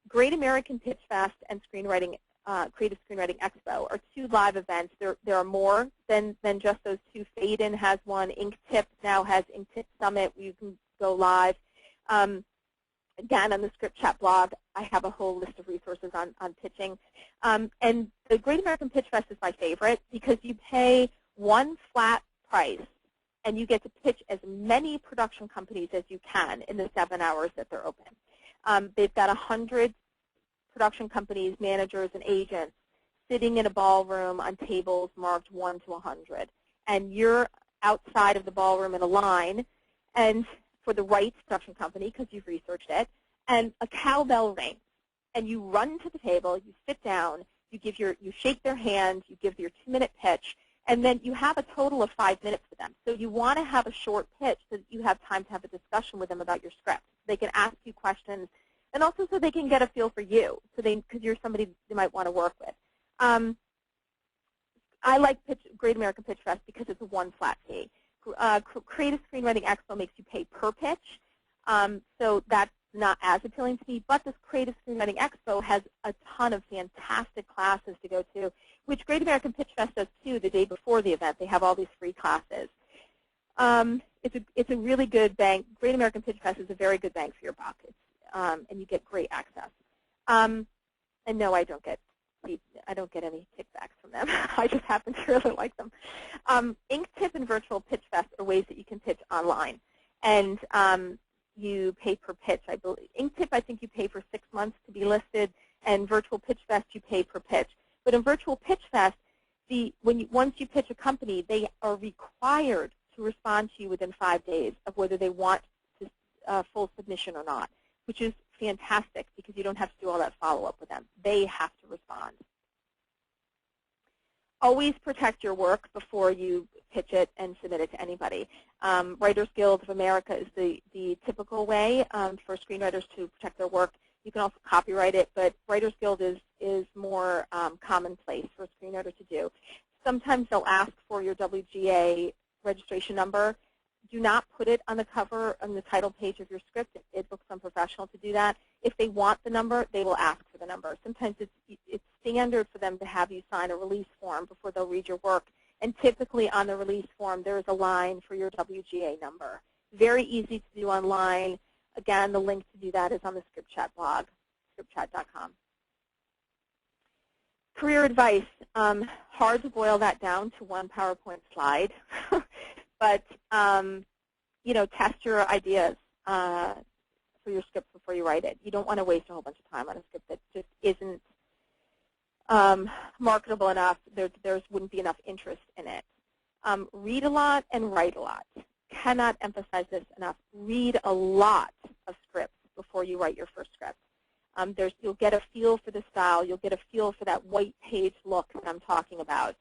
Great American Pitch Fest and Creative Screenwriting Expo are 2 live events. There are more than just those 2. Faden has one. Inktip now has Inktip Summit where you can go live. Again, on the Script Chat blog, I have a whole list of resources on pitching. And the Great American Pitch Fest is my favorite because you pay one flat price and you get to pitch as many production companies as you can in the 7 hours that they're open. They've got 100 production companies, managers, and agents sitting in a ballroom on tables marked 1 to 100. And you're outside of the ballroom in a line and for the right production company because you've researched it, and a cowbell rings. And you run to the table, you sit down, you shake their hand, you give your 2-minute pitch, and then you have a total of 5 minutes with them. So you want to have a short pitch so that you have time to have a discussion with them about your script. They can ask you questions, and also so they can get a feel for you, because you're somebody they might want to work with. I like Great American Pitch Fest because it's a one flat fee. Creative Screenwriting Expo makes you pay per pitch, so that's not as appealing to me, but this Creative Screenwriting Expo has a ton of fantastic classes to go to, which Great American Pitch Fest does too the day before the event. They have all these free classes. It's a really good bang. Great American Pitch Fest is a very good bang for your buck, and you get great access. And no, I don't get any kickbacks from them. I just happen to really like them. Inktip and Virtual Pitch Fest are ways that you can pitch online. And you pay per pitch, I believe. Inktip, I think you pay for 6 months to be listed, and Virtual Pitch Fest, you pay per pitch. But in Virtual Pitch Fest, once you pitch a company, they are required to respond to you within 5 days of whether they want full submission or not, which is fantastic because you don't have to do all that follow-up with them. They have to respond. Always protect your work before you pitch it and submit it to anybody. Writers Guild of America is the typical way for screenwriters to protect their work. You can also copyright it, but Writers Guild is more commonplace for a screenwriter to do. Sometimes they'll ask for your WGA registration number. Do not put it on the cover, on the title page of your script. It looks unprofessional to do that. If they want the number, they will ask for the number. Sometimes it's standard for them to have you sign a release form before they'll read your work. And typically on the release form, there is a line for your WGA number. Very easy to do online. Again, the link to do that is on the Script Chat blog, scriptchat.com. Career advice. Hard to boil that down to one PowerPoint slide. But, test your ideas for your script before you write it. You don't want to waste a whole bunch of time on a script that just isn't marketable enough. There wouldn't be enough interest in it. Read a lot and write a lot. Cannot emphasize this enough. Read a lot of scripts before you write your first script. You'll get a feel for the style. You'll get a feel for that white page look that I'm talking about.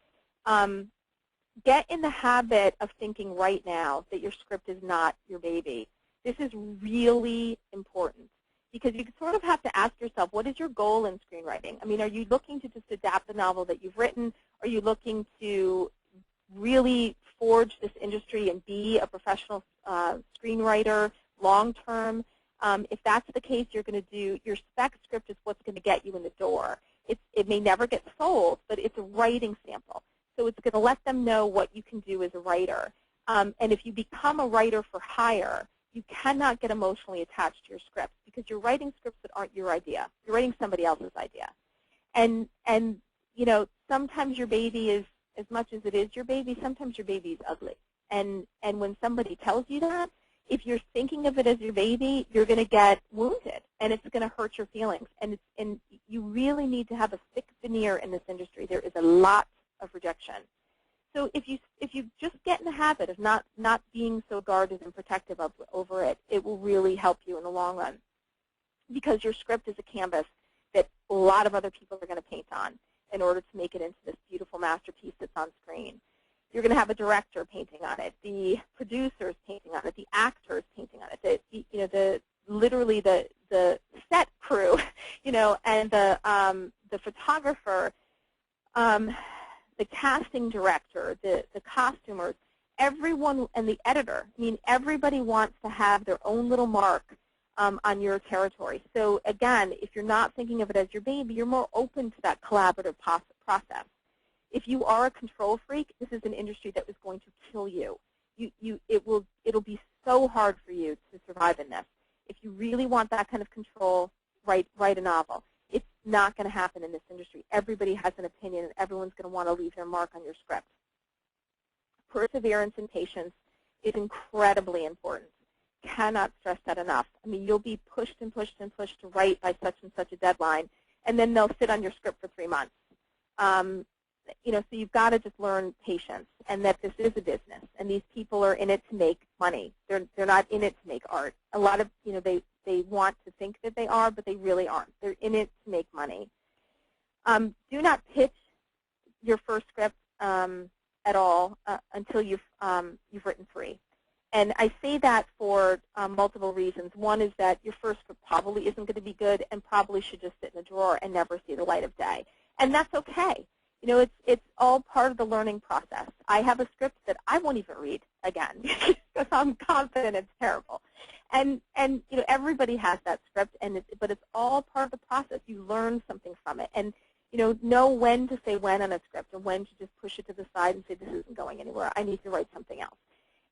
Get in the habit of thinking right now that your script is not your baby. This is really important because you sort of have to ask yourself, what is your goal in screenwriting? I mean, are you looking to just adapt the novel that you've written? Are you looking to really forge this industry and be a professional screenwriter long-term? If that's the case, you're going to do your spec script is what's going to get you in the door. It may never get sold, but it's a writing sample. So it's going to let them know what you can do as a writer. And if you become a writer for hire, you cannot get emotionally attached to your scripts because you're writing scripts that aren't your idea. You're writing somebody else's idea. And you know, sometimes your baby is, as much as it is your baby, sometimes your baby is ugly. And when somebody tells you that, if you're thinking of it as your baby, you're going to get wounded, and it's going to hurt your feelings. And you really need to have a thick veneer in this industry. There is a lot of rejection. So if you just get in the habit of not being so guarded and protective over it, it will really help you in the long run, because your script is a canvas that a lot of other people are going to paint on in order to make it into this beautiful masterpiece that's on screen. You're going to have a director painting on it, the producers painting on it, the actors painting on it, literally the set crew, you know, and the photographer, the casting director, the costumers, everyone, and the editor. I mean, everybody wants to have their own little mark on your territory. So again, if you're not thinking of it as your baby, you're more open to that collaborative process. If you are a control freak, this is an industry that is going to kill you. It'll be so hard for you to survive in this. If you really want that kind of control, write a novel. It's not going to happen in this industry. Everybody has an opinion, and everyone's going to want to leave their mark on your script. Perseverance and patience is incredibly important. Cannot stress that enough. I mean, you'll be pushed and pushed and pushed to write by such and such a deadline, and then they'll sit on your script for 3 months. You know, so you've got to just learn patience, and that this is a business, and these people are in it to make money. They're not in it to make art. A lot of, you know, they want to think that they are, but they really aren't. They're in it to make money. Do not pitch your first script at all until you've written 3. And I say that for multiple reasons. One is that your first script probably isn't going to be good and probably should just sit in a drawer and never see the light of day. And that's okay. You know, it's all part of the learning process. I have a script that I won't even read again because I'm confident it's terrible. And you know, everybody has that script, but it's all part of the process. You learn something from it, and you know when to say when on a script, and when to just push it to the side and say this isn't going anywhere. I need to write something else.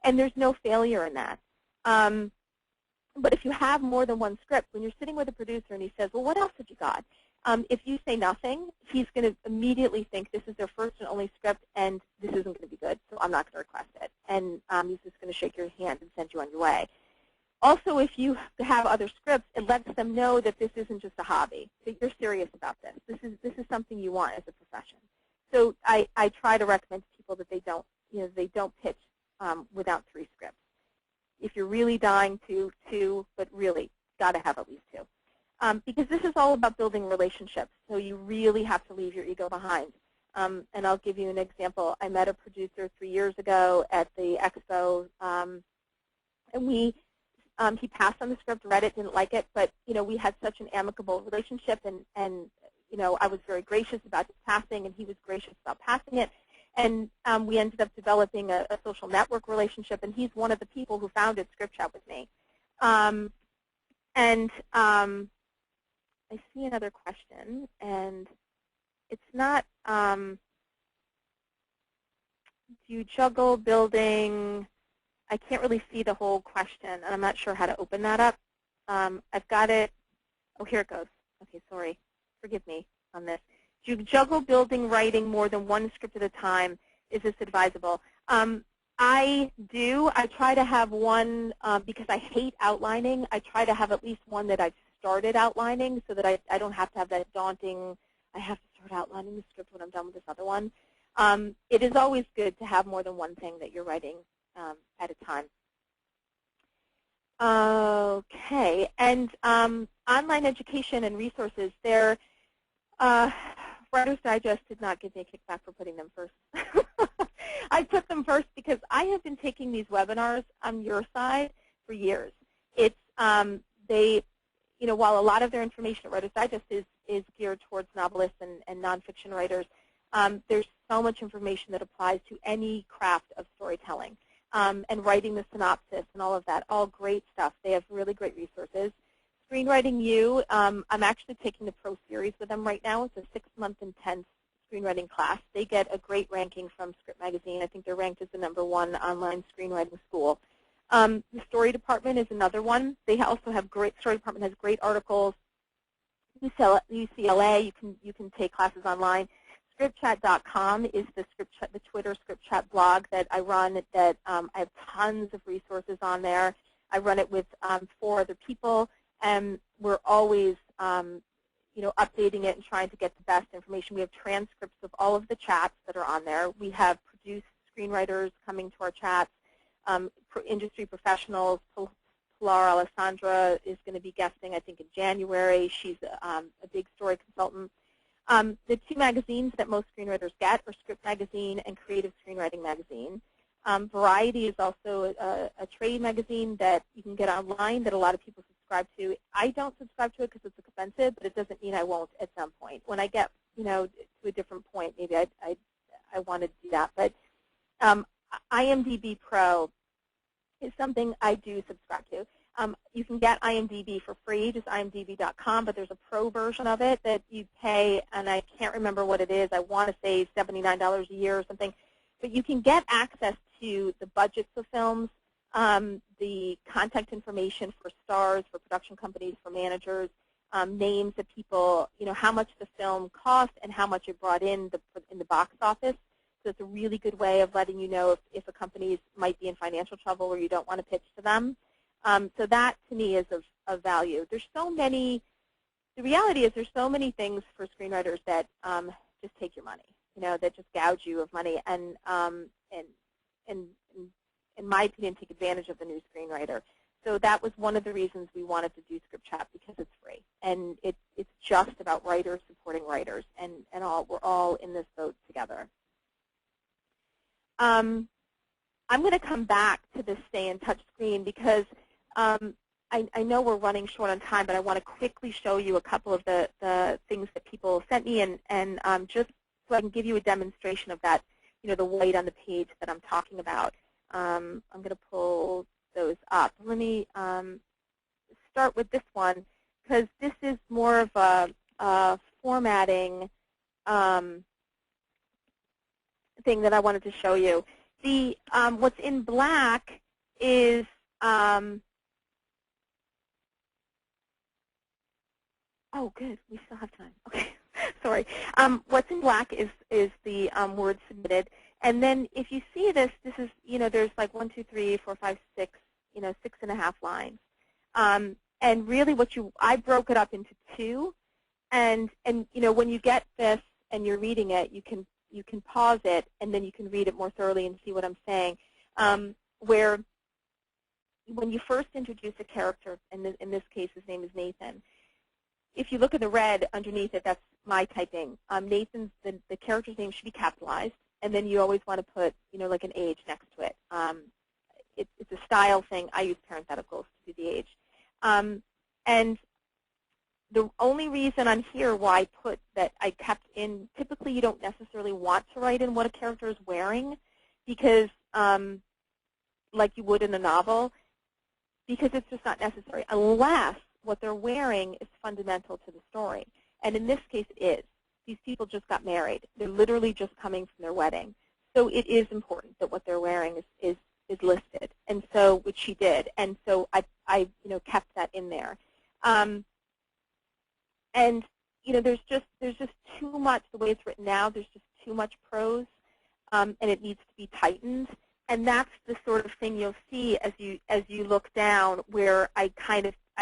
And there's no failure in that. But if you have more than one script, when you're sitting with a producer and he says, well, what else have you got? If you say nothing, he's going to immediately think this is their first and only script, and this isn't going to be good, so I'm not going to request it. And he's just going to shake your hand and send you on your way. Also, if you have other scripts, it lets them know that this isn't just a hobby, that you're serious about this. This is something you want as a profession. So I try to recommend to people that they don't pitch without 3 scripts. If you're really dying to, 2, but really got to have at least 2. Because this is all about building relationships, so you really have to leave your ego behind. And I'll give you an example. I met a producer 3 years ago at the Expo, and he passed on the script, read it, didn't like it, but you know, we had such an amicable relationship, and you know, I was very gracious about his passing, and he was gracious about passing it. And we ended up developing a social network relationship, and he's one of the people who founded Script Chat with me. I see another question, and it's not, do you juggle building? I can't really see the whole question, and I'm not sure how to open that up. I've got it. Oh, here it goes. Okay, sorry. Forgive me on this. Do you juggle building, writing more than one script at a time? Is this advisable? I do. I try to have one, because I hate outlining, I try to have at least one that I've started outlining so that I don't have to have that daunting, I have to start outlining the script when I'm done with this other one. It is always good to have more than one thing that you're writing at a time. Okay, and online education and resources, there, Writer's Digest did not give me a kickback for putting them first. I put them first because I have been taking these webinars on your side for years. It's you know, while a lot of their information at Writer's Digest is geared towards novelists and nonfiction writers, there's so much information that applies to any craft of storytelling and writing the synopsis and all of that, all great stuff. They have really great resources. Screenwriting U, I'm actually taking the Pro Series with them right now. It's a 6-month intense screenwriting class. They get a great ranking from Script Magazine. I think they're ranked as the #1 online screenwriting school. The Story Department is another one. They also have great, Story Department has great articles. UCLA, you can take classes online. ScriptChat.com is the Twitter ScriptChat blog that I run. That I have tons of resources on there. I run it with 4 other people, and we're always updating it and trying to get the best information. We have transcripts of all of the chats that are on there. We have produced screenwriters coming to our chats, industry professionals. Pilar Alessandra is going to be guesting, I think, in January. She's a big story consultant. The 2 magazines that most screenwriters get are Script Magazine and Creative Screenwriting Magazine. Variety is also a trade magazine that you can get online that a lot of people subscribe to. I don't subscribe to it because it's expensive, but it doesn't mean I won't at some point. When I get to a different point, maybe I want to do that. But IMDb Pro is something I do subscribe to. You can get IMDb for free, just imdb.com, but there's a pro version of it that you pay, and I can't remember what it is. I want to say $79 a year or something. But you can get access to the budgets of films, the contact information for stars, for production companies, for managers, names of people, how much the film cost and how much it brought in the box office. So it's a really good way of letting you know if a company might be in financial trouble or you don't want to pitch to them. So that, to me, is of value. There's so many. The reality is there's so many things for screenwriters that just take your money, that just gouge you of money, and in my opinion, take advantage of the new screenwriter. So that was one of the reasons we wanted to do Script Chat, because it's free, and it's just about writers supporting writers, and we're all in this boat together. I'm going to come back to this Stay in Touch screen because I know we're running short on time, but I want to quickly show you a couple of the things that people sent me, and just so I can give you a demonstration of that, the white on the page that I'm talking about. I'm going to pull those up. Let me start with this one, because this is more of a formatting thing that I wanted to show you. The what's in black is oh, good. We still have time. Okay, sorry. What's in black is the word submitted, and then if you see this, this is there's like 1, 2, 3, 4, 5, 6, 6.5 lines, and really I broke it up into 2, and when you get this and you're reading it, you can pause it, and then you can read it more thoroughly and see what I'm saying. Where when you first introduce a character, and in this case his name is Nathan, if you look at the red underneath it, that's my typing. Nathan's, the character's name should be capitalized, and then you always want to put like an age next to it. It's a style thing. I use parentheticals to do the age. And the only reason on here why I kept in, typically you don't necessarily want to write in what a character is wearing, because like you would in a novel, because it's just not necessary, unless what they're wearing is fundamental to the story. And in this case it is. These people just got married. They're literally just coming from their wedding. So it is important that what they're wearing is listed, and so, which she did. And so I kept that in there. And there's just too much, the way it's written now, there's just too much prose, and it needs to be tightened. And that's the sort of thing you'll see as you look down, where I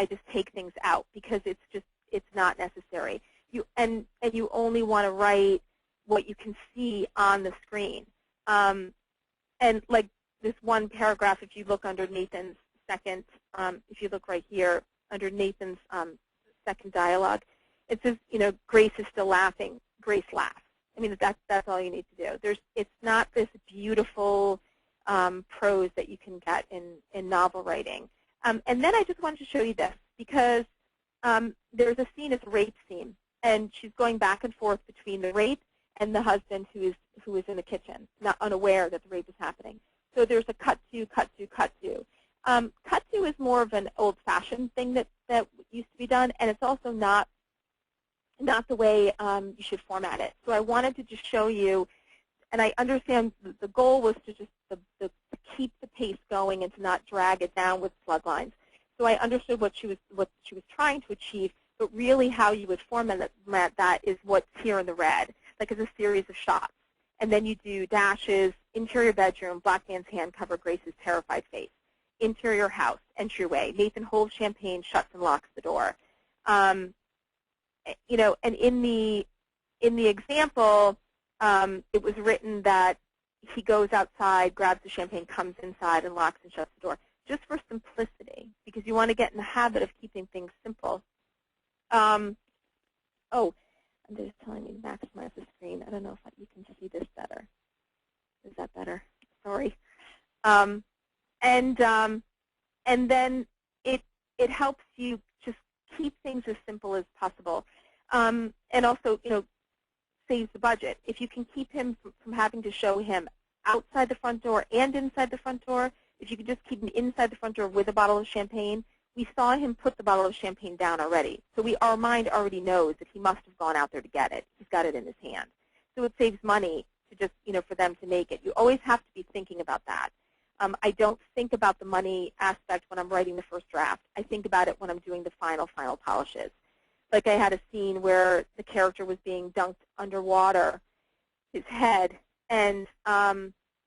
just take things out, because it's not necessary. You only want to write what you can see on the screen. And like this one paragraph, if you look under Nathan's second, if you look right here under Nathan's second dialogue, it says, Grace is still laughing. Grace laughs. I mean, that's all you need to do. It's not this beautiful prose that you can get in novel writing. And then I just wanted to show you this, because there's a scene, it's a rape scene, and she's going back and forth between the rape and the husband who is in the kitchen, not unaware that the rape is happening. So there's a cut to, cut to, cut to. Cut to is more of an old-fashioned thing that used to be done, and it's also not the way you should format it. So I wanted to just show you, and I understand the goal was to just to keep the pace going and to not drag it down with slug lines. So I understood what she was trying to achieve, but really how you would format that is what's here in the red, like as a series of shots. And then you do dashes, interior bedroom, black man's hand cover Grace's terrified face, interior house, entryway, Nathan holds champagne, shuts and locks the door. You know, and in the example, it was written that he goes outside, grabs the champagne, comes inside, and locks and shuts the door, just for simplicity, because you want to get in the habit of keeping things simple. Oh, and they're just telling me to maximize the screen. I don't know if you can see this better. Is that better? Sorry. And then it helps you just keep things as simple as possible, and also, you know, saves the budget. If you can keep him from having to show him outside the front door and inside the front door, if you could just keep him inside the front door with a bottle of champagne, we saw him put the bottle of champagne down already. So our mind already knows that he must have gone out there to get it. He's got it in his hand. So it saves money to just, you know, for them to make it. You always have to be thinking about that. I don't think about the money aspect when I'm writing the first draft. I think about it when I'm doing the final polishes. Like I had a scene where the character was being dunked underwater, his head, and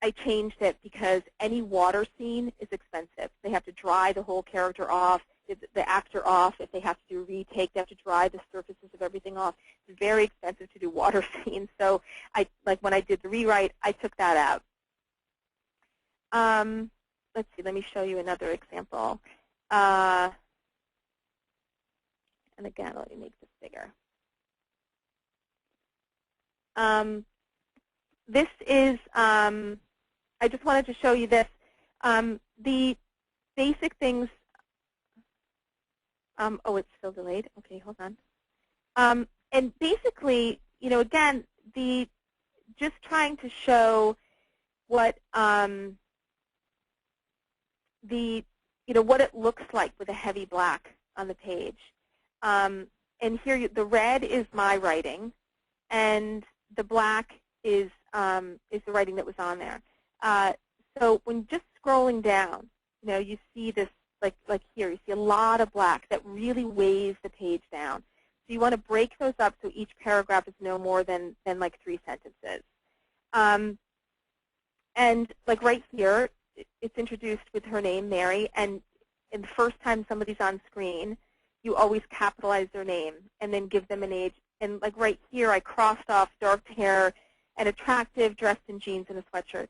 I changed it because any water scene is expensive. They have to dry the whole character off, the actor off. If they have to do a retake, they have to dry the surfaces of everything off. It's very expensive to do water scenes. So like when I did the rewrite, I took that out. Let's see, let me show you another example. And again, let me make this bigger. This is, I just wanted to show you this. The basic things, oh, it's still delayed. Okay, hold on. And basically, you know, again, just trying to show what what it looks like with a heavy black on the page. And here, the red is my writing, and the black is the writing that was on there. So when just scrolling down, you know, you see this, like here, you see a lot of black that really weighs the page down. So you want to break those up so each paragraph is no more than like 3 sentences. And like right here, it's introduced with her name, Mary, and the first time somebody's on screen, you always capitalize their name and then give them an age. And like right here, I crossed off dark hair and attractive, dressed in jeans and a sweatshirt.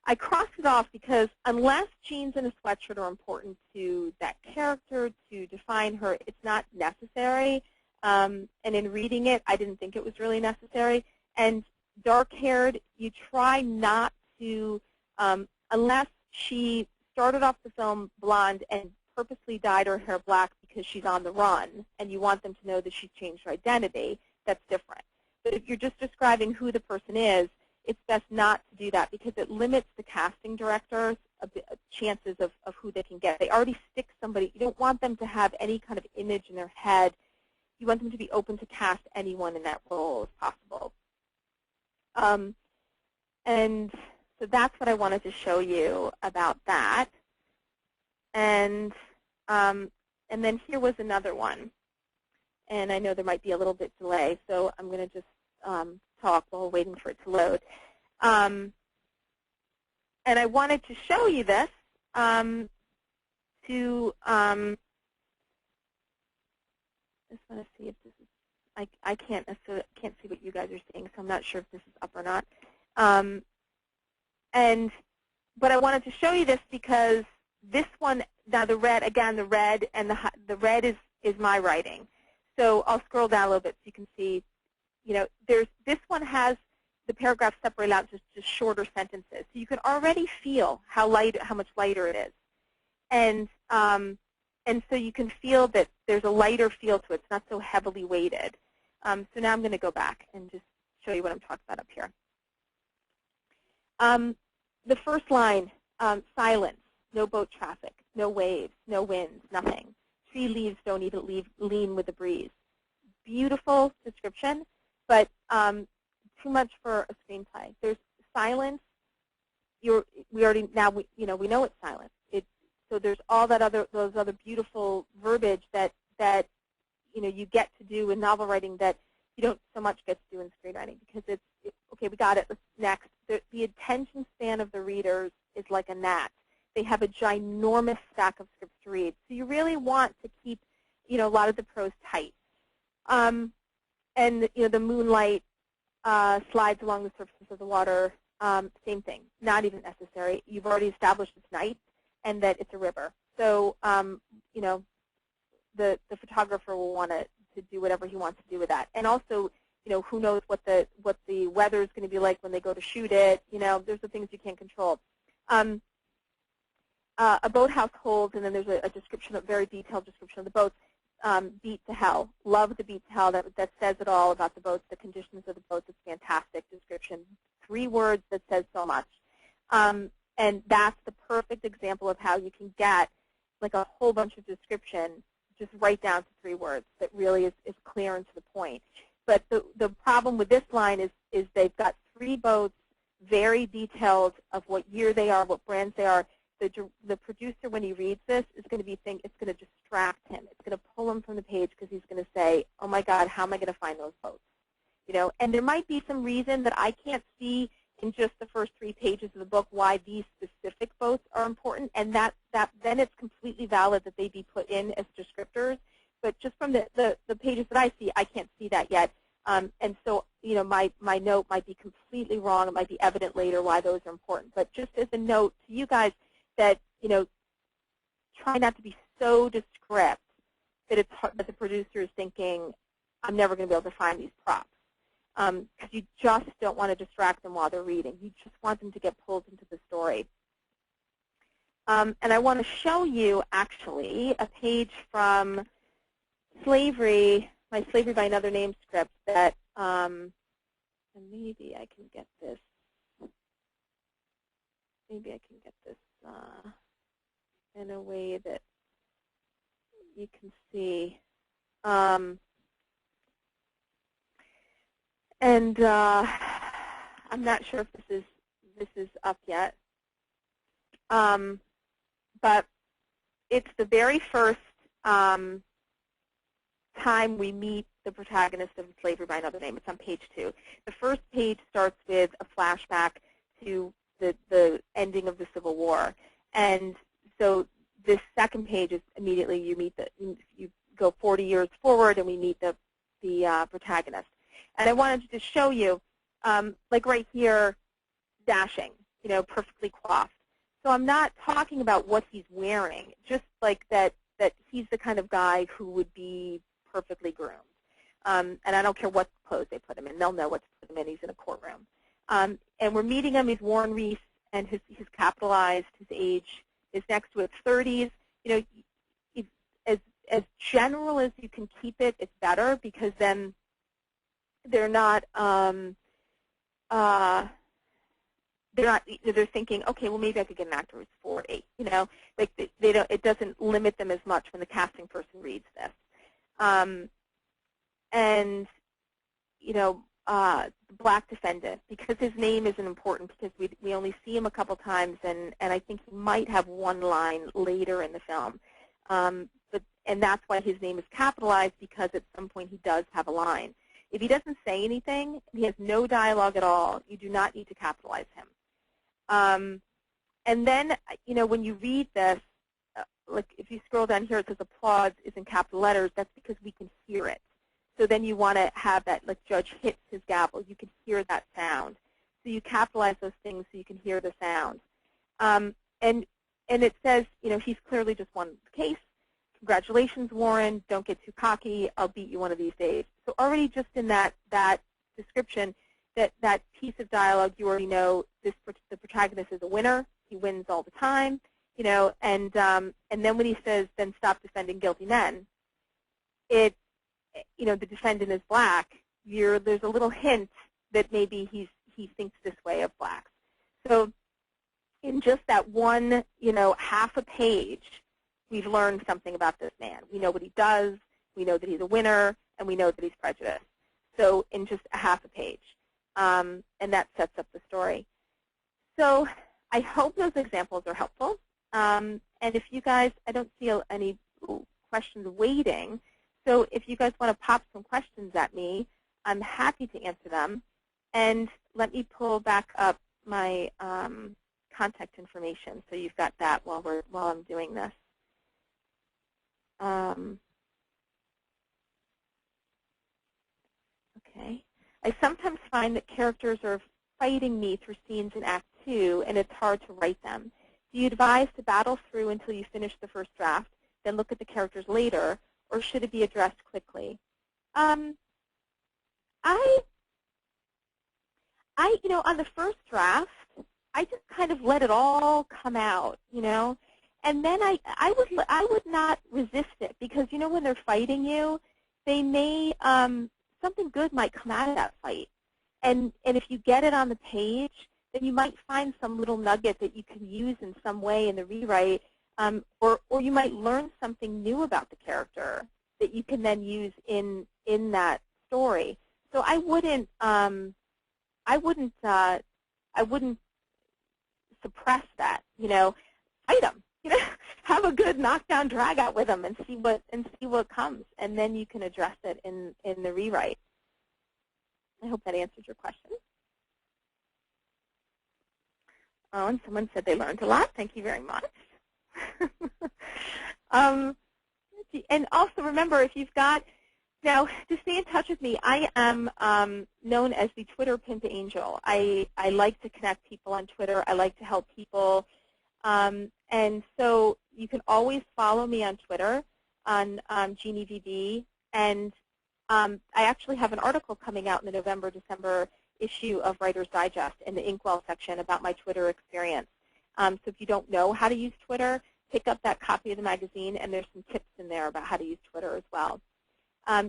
I crossed it off because unless jeans and a sweatshirt are important to that character, to define her, it's not necessary. And in reading it, I didn't think it was really necessary. And dark-haired, you try not to, unless she started off the film blonde and purposely dyed her hair black because she's on the run and you want them to know that she's changed her identity, that's different. But if you're just describing who the person is, it's best not to do that because it limits the casting directors' chances of who they can get. They already stick somebody. You don't want them to have any kind of image in their head. You want them to be open to cast anyone in that role as possible. And so that's what I wanted to show you about that. And then here was another one. And I know there might be a little bit delay, so I'm going to just talk while waiting for it to load. And I wanted to show you this just want to see if this is, I can't necessarily, can't see what you guys are seeing, so I'm not sure if this is up or not. But I wanted to show you this because this one, now the red, again, the red and the red is my writing. So I'll scroll down a little bit so you can see, you know, this one has the paragraph separated out just shorter sentences. So you can already feel how much lighter it is. And so you can feel that there's a lighter feel to it. It's not so heavily weighted. So now I'm going to go back and just show you what I'm talking about up here. The first line, silence, no boat traffic, no waves, no winds, nothing. sea leaves don't even lean with the breeze. Beautiful description, but too much for a screenplay. There's silence. We already now we know it's silent. So there's all those other beautiful verbiage that you get to do in novel writing that you don't so much get to do in screenwriting, because it's okay. We got it. Next, the attention span of the readers is like a gnat. They have a ginormous stack of scripts to read, so you really want to keep a lot of the prose tight. And the moonlight slides along the surface of the water. Same thing. Not even necessary. You've already established it's night and that it's a river. So the photographer will want to do whatever he wants to do with that. And also, who knows what the weather is going to be like when they go to shoot it. There's the things you can't control. A boathouse holds, and then there's a description, a very detailed description of the boats. Beat to hell. Love the beat to hell. That says it all about the boats, the conditions of the boats. It's fantastic description. 3 words that says so much. And that's the perfect example of how you can get like a whole bunch of description just right down to 3 words that really is clear and to the point. But the problem with this line is they've got 3 boats, very detailed of what year they are, what brands they are. The producer, when he reads this, is going to be thinking it's going to distract him. It's going to pull him from the page because he's going to say, "Oh my God, how am I going to find those boats?" And there might be some reason that I can't see in just the first 3 pages of the book why these specific boats are important, and that then it's completely valid that they be put in as descriptors. But just from the pages that I see, I can't see that yet. And so, my note might be completely wrong. It might be evident later why those are important. But just as a note to you guys that, try not to be so descriptive that it's hard, that the producer is thinking, I'm never going to be able to find these props. Because you just don't want to distract them while they're reading. You just want them to get pulled into the story. And I want to show you, actually, a page from Slavery, my Slavery by Another Name script that, and maybe I can get this. Maybe I can get this in a way that you can see. And I'm not sure if this is up yet, but it's the very first time we meet the protagonist of Slavery by Another Name. It's on page 2. The first page starts with a flashback to the ending of the Civil War, and so this second page is immediately you go 40 years forward, and we meet the protagonist. And I wanted to just show you, like right here, dashing, perfectly coiffed. So I'm not talking about what he's wearing, just like that he's the kind of guy who would be perfectly groomed. And I don't care what clothes they put him in. They'll know what to put him in. He's in a courtroom. And we're meeting him. He's worn wreaths, and he's capitalized. His age is next to his 30s. As general as you can keep it, it's better, because then they're not they're thinking, okay, well, maybe I could get an actor who's 40. Like they don't. It doesn't limit them as much when the casting person reads this. And the black defendant, because his name isn't important, because we only see him a couple times, and I think he might have one line later in the film. And that's why his name is capitalized, because at some point he does have a line. If he doesn't say anything, he has no dialogue at all, you do not need to capitalize him. And then, when you read this, like if you scroll down here, it says applause is in capital letters. That's because we can hear it. So then you want to have that, like judge hits his gavel, you can hear that sound. So you capitalize those things so you can hear the sound. And it says, he's clearly just won the case. Congratulations, Warren. Don't get too cocky. I'll beat you one of these days. So already just in that description, that piece of dialogue, you already know the protagonist is a winner. He wins all the time, and then when he says, then stop defending guilty men, the defendant is black. There's a little hint that maybe he thinks this way of blacks. So in just that one, half a page, we've learned something about this man. We know what he does, we know that he's a winner, and we know that he's prejudiced. So in just a half a page. And that sets up the story. So I hope those examples are helpful. And if you guys, I don't see any questions waiting. So if you guys want to pop some questions at me, I'm happy to answer them. And let me pull back up my contact information so you've got that while I'm doing this. Okay. I sometimes find that characters are fighting me through scenes in Act 2, and it's hard to write them. Do you advise to battle through until you finish the first draft, then look at the characters later, or should it be addressed quickly? On the first draft, I just kind of let it all come out, and then I would not resist it, because when they're fighting you, they may something good might come out of that fight, and if you get it on the page, then you might find some little nugget that you can use in some way in the rewrite, or you might learn something new about the character that you can then use in that story. So I wouldn't suppress that. Fight them. Have a good knockdown drag out with them and see what comes, and then you can address it in the rewrite. I hope that answered your question. Oh, and someone said they learned a lot. Thank you very much. And also remember, if you've got, now to stay in touch with me, I am known as the Twitter Pimp Angel. I like to connect people on Twitter. I like to help people. And so you can always follow me on Twitter on Jeanne VB. And I actually have an article coming out in the November-December issue of Writer's Digest in the Inkwell section about my Twitter experience. So if you don't know how to use Twitter, pick up that copy of the magazine, and there's some tips in there about how to use Twitter as well.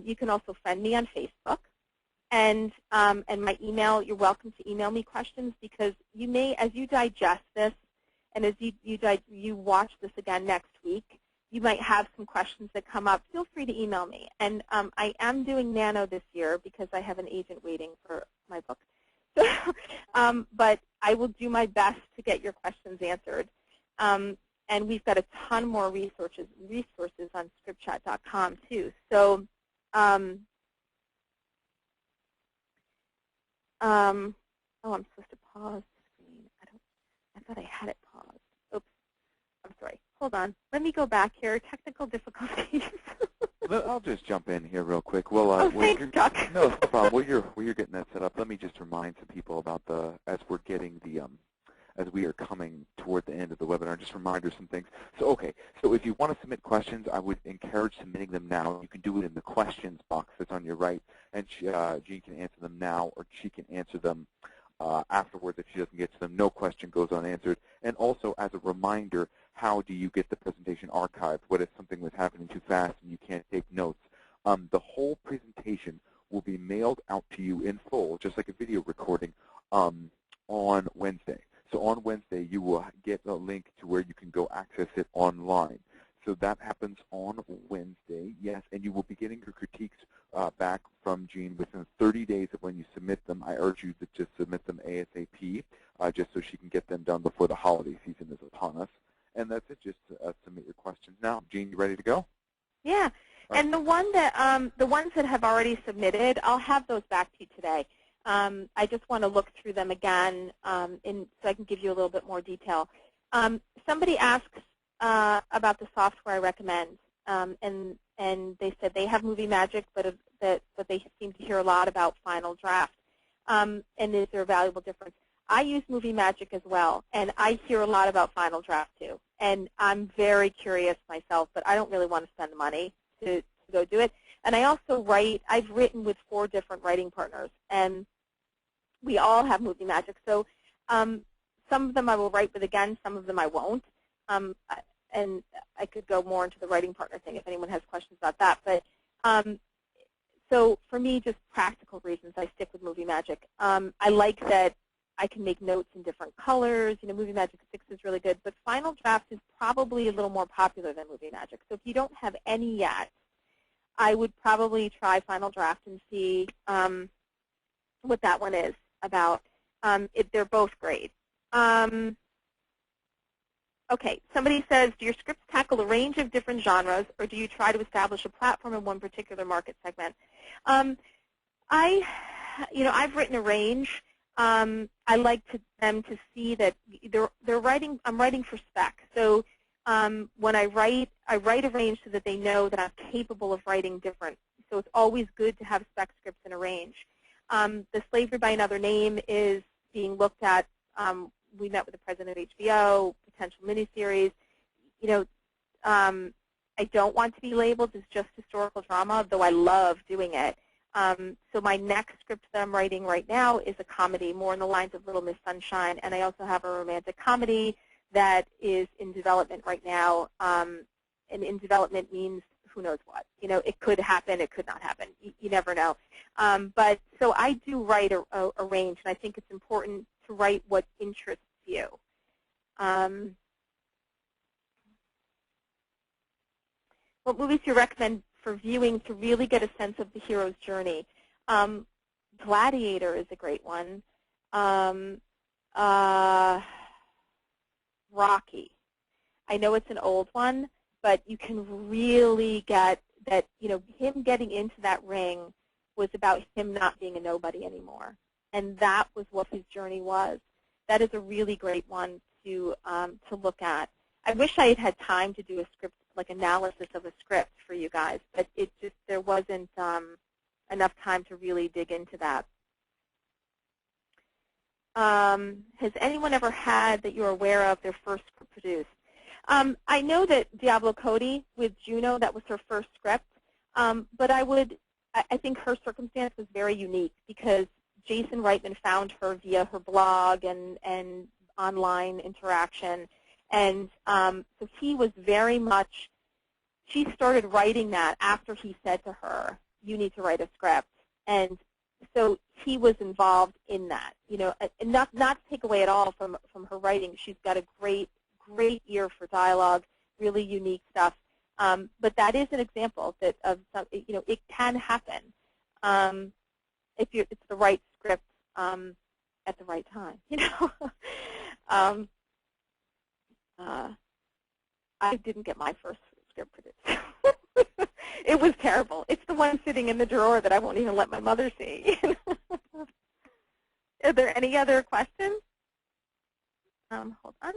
You can also friend me on Facebook. And my email, you're welcome to email me questions, because you may, as you digest this, and as you watch this again next week, you might have some questions that come up. Feel free to email me. And I am doing Nano this year because I have an agent waiting for my book. So, but I will do my best to get your questions answered. And we've got a ton more resources on scriptchat.com too. So, oh, I'm supposed to pause the screen. I thought I had it paused. Oops. I'm sorry. Hold on. Let me go back here. Technical difficulties. I'll just jump in here real quick. Well, thanks, Chuck. No, it's no problem. While you're getting that set up, let me just remind some people about as we're getting as we are coming toward the end of the webinar, just remind some things. So, okay, so if you want to submit questions, I would encourage submitting them now. You can do it in the questions box that's on your right, and Jeanne can answer them now, or she can answer them afterwards if she doesn't get to them. No question goes unanswered. And also, as a reminder, how do you get the presentation archived? What if something was happening too fast and you can't take notes? The whole presentation will be mailed out to you in full, just like a video recording, on Wednesday. So on Wednesday, you will get a link to where you can go access it online. So that happens on Wednesday, yes, and you will be getting your critiques back from Jeanne within 30 days of when you submit them. I urge you to just submit them ASAP, just so she can get them done before the holiday season is upon us. And that's it. Just submit your questions now. Jeanne, you ready to go? Yeah. And the ones that have already submitted, I'll have those back to you today. I just want to look through them again so I can give you a little bit more detail. Somebody asks about the software I recommend, and they said they have Movie Magic, but they seem to hear a lot about Final Draft. And is there a valuable difference? I use Movie Magic as well, and I hear a lot about Final Draft too. And I'm very curious myself, but I don't really want to spend the money to go do it. And I also write, I've written with 4 different writing partners, and we all have Movie Magic. So some of them I will write with again, some of them I won't. And I could go more into the writing partner thing if anyone has questions about that. But so for me, just practical reasons, I stick with Movie Magic. I like that I can make notes in different colors. Movie Magic 6 is really good, but Final Draft is probably a little more popular than Movie Magic. So if you don't have any yet, I would probably try Final Draft and see what that one is about. They're both great. Okay, somebody says, do your scripts tackle a range of different genres, or do you try to establish a platform in one particular market segment? I've written a range. I like them to see that they're writing. I'm writing for spec. So when I write a range so that they know that I'm capable of writing different. So it's always good to have spec scripts in a range. The Slavery by Another Name is being looked at. We met with the president of HBO, potential miniseries. I don't want to be labeled as just historical drama, though I love doing it. So my next script that I'm writing right now is a comedy, more in the lines of Little Miss Sunshine, and I also have a romantic comedy that is in development right now. And in development means who knows what. It could happen, it could not happen. You never know. But so I do write a range, and I think it's important to write what interests you. What movies do you recommend for viewing to really get a sense of the hero's journey? Gladiator is a great one. Rocky. I know it's an old one, but you can really get that, him getting into that ring was about him not being a nobody anymore. And that was what his journey was. That is a really great one to look at. I wish I had had time to do a script, like analysis of a script for you guys, but there wasn't enough time to really dig into that. Has anyone ever had, that you're aware of, their first script produced? I know that Diablo Cody with Juno, that was her first script, but I think her circumstance was very unique because Jason Reitman found her via her blog and online interaction. And so he was very much, she started writing that after he said to her, you need to write a script. And so he was involved in that. And not to take away at all from her writing. She's got a great ear for dialogue, really unique stuff. But that is an example of some, it can happen if it's the right script at the right time. I didn't get my first script produced. It was terrible. It's the one sitting in the drawer that I won't even let my mother see. Are there any other questions? Hold on.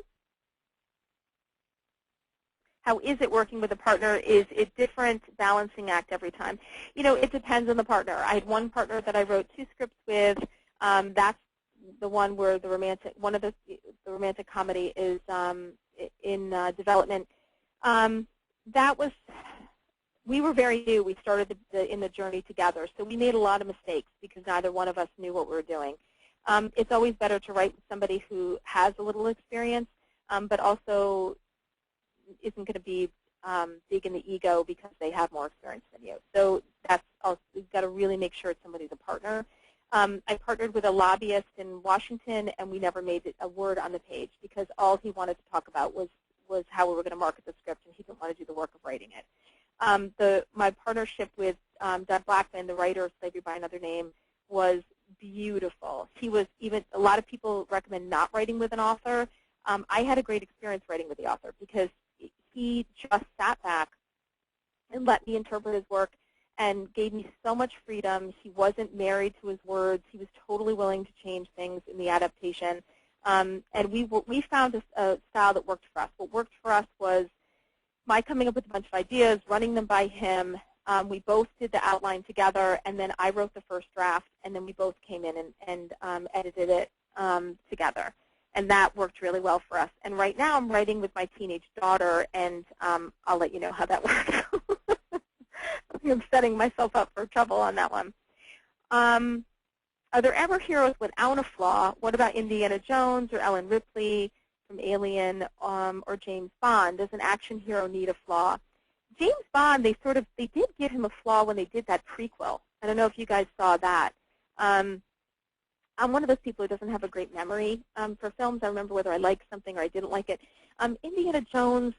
How is it working with a partner? Is it different balancing act every time? It depends on the partner. I had one partner that I wrote 2 scripts with. That's the one where the romantic comedy is in development. We were very new. We started in the journey together, so we made a lot of mistakes because neither one of us knew what we were doing. It's always better to write with somebody who has a little experience, but also isn't going to be big in the ego because they have more experience than you. So that's also, you've got to really make sure it's somebody who's a partner. I partnered with a lobbyist in Washington, and we never made a word on the page because all he wanted to talk about was how we were going to market the script, and he didn't want to do the work of writing it. My partnership with Doug Blackman, the writer of Slavery by Another Name, was beautiful. A lot of people recommend not writing with an author. I had a great experience writing with the author because he just sat back and let me interpret his work and gave me so much freedom. He wasn't married to his words. He was totally willing to change things in the adaptation. And we found a style that worked for us. What worked for us was my coming up with a bunch of ideas, running them by him. We both did the outline together, and then I wrote the first draft, and then we both came in and edited it together. And that worked really well for us. And right now I'm writing with my teenage daughter, and I'll let you know how that works. I'm setting myself up for trouble on that one. Are there ever heroes without a flaw? What about Indiana Jones or Ellen Ripley from Alien or James Bond? Does an action hero need a flaw? James Bond, they did give him a flaw when they did that prequel. I don't know if you guys saw that. I'm one of those people who doesn't have a great memory for films. I remember whether I liked something or I didn't like it. Indiana Jones,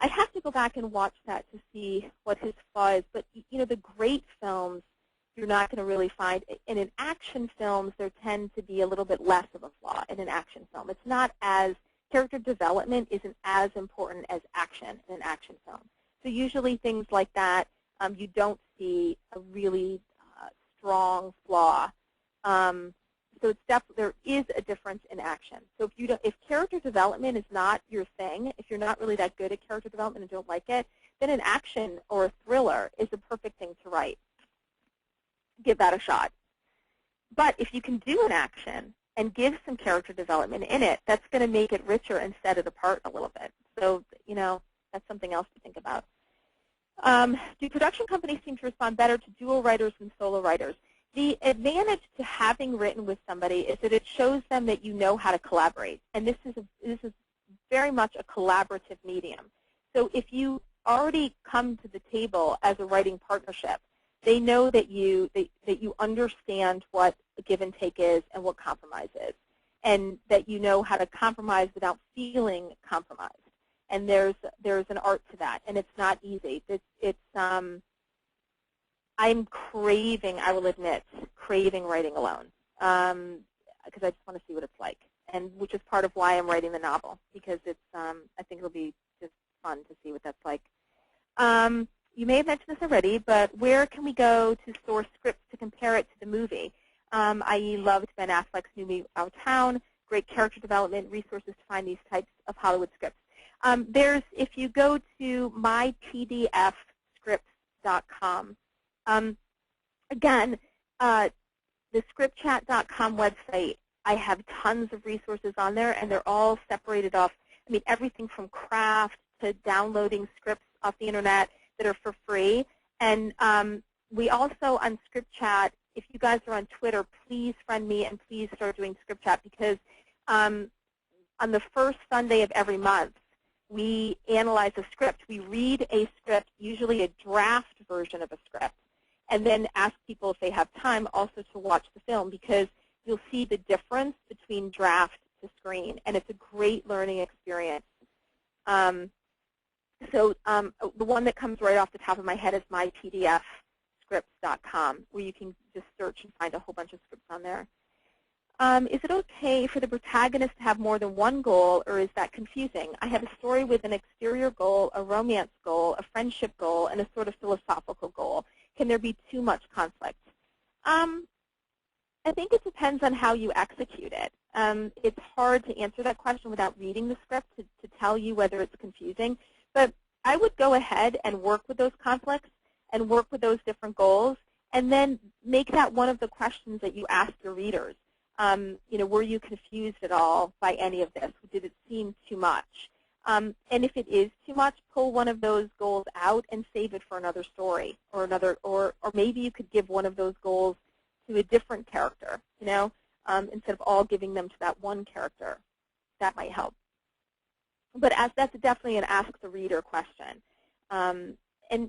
I'd have to go back and watch that to see what his flaw is. But, the great films, you're not going to really find. And in action films, there tend to be a little bit less of a flaw in an action film. It's not as, character development isn't as important as action in an action film. So usually things like that, you don't see a really strong flaw. So there is a difference in action. So if character development is not your thing, if you're not really that good at character development and don't like it, then an action or a thriller is the perfect thing to write. Give that a shot. But if you can do an action and give some character development in it, that's going to make it richer and set it apart a little bit. So, that's something else to think about. Do production companies seem to respond better to dual writers than solo writers? The advantage to having written with somebody is that it shows them that you know how to collaborate. And this is very much a collaborative medium. So if you already come to the table as a writing partnership, they know that you understand what a give and take is and what compromise is, and that you know how to compromise without feeling compromised. And there's an art to that, and it's not easy. I'm craving, I will admit, writing alone, because I just want to see what it's like, and which is part of why I'm writing the novel, because it's I think it'll be just fun to see what that's like. You may have mentioned this already, but where can we go to source scripts to compare it to the movie? I loved Ben Affleck's Newbie Our Town, great character development, resources to find these types of Hollywood scripts. If you go to mypdfscripts.com, again, the scriptchat.com website, I have tons of resources on there, and they're all separated off. I mean, everything from craft to downloading scripts off the internet that are for free. And we also, on ScriptChat, if you guys are on Twitter, please friend me and please start doing ScriptChat, because on the first Sunday of every month, we analyze a script. We read a script, usually a draft version of a script, and then ask people if they have time also to watch the film, because you'll see the difference between draft to screen, and it's a great learning experience. So the one that comes right off the top of my head is mypdfscripts.com, where you can just search and find a whole bunch of scripts on there. Is it okay for the protagonist to have more than one goal, or is that confusing? I have a story with an exterior goal, a romance goal, a friendship goal, and a sort of philosophical goal. Can there be too much conflict? I think it depends on how you execute it. It's hard to answer that question without reading the script to tell you whether it's confusing. But I would go ahead and work with those conflicts and work with those different goals, and then make that one of the questions that you ask your readers. Were you confused at all by any of this? Did it seem too much? And if it is too much, pull one of those goals out and save it for another story, or maybe you could give one of those goals to a different character, instead of all giving them to that one character. That might help. But that's definitely an ask the reader question. And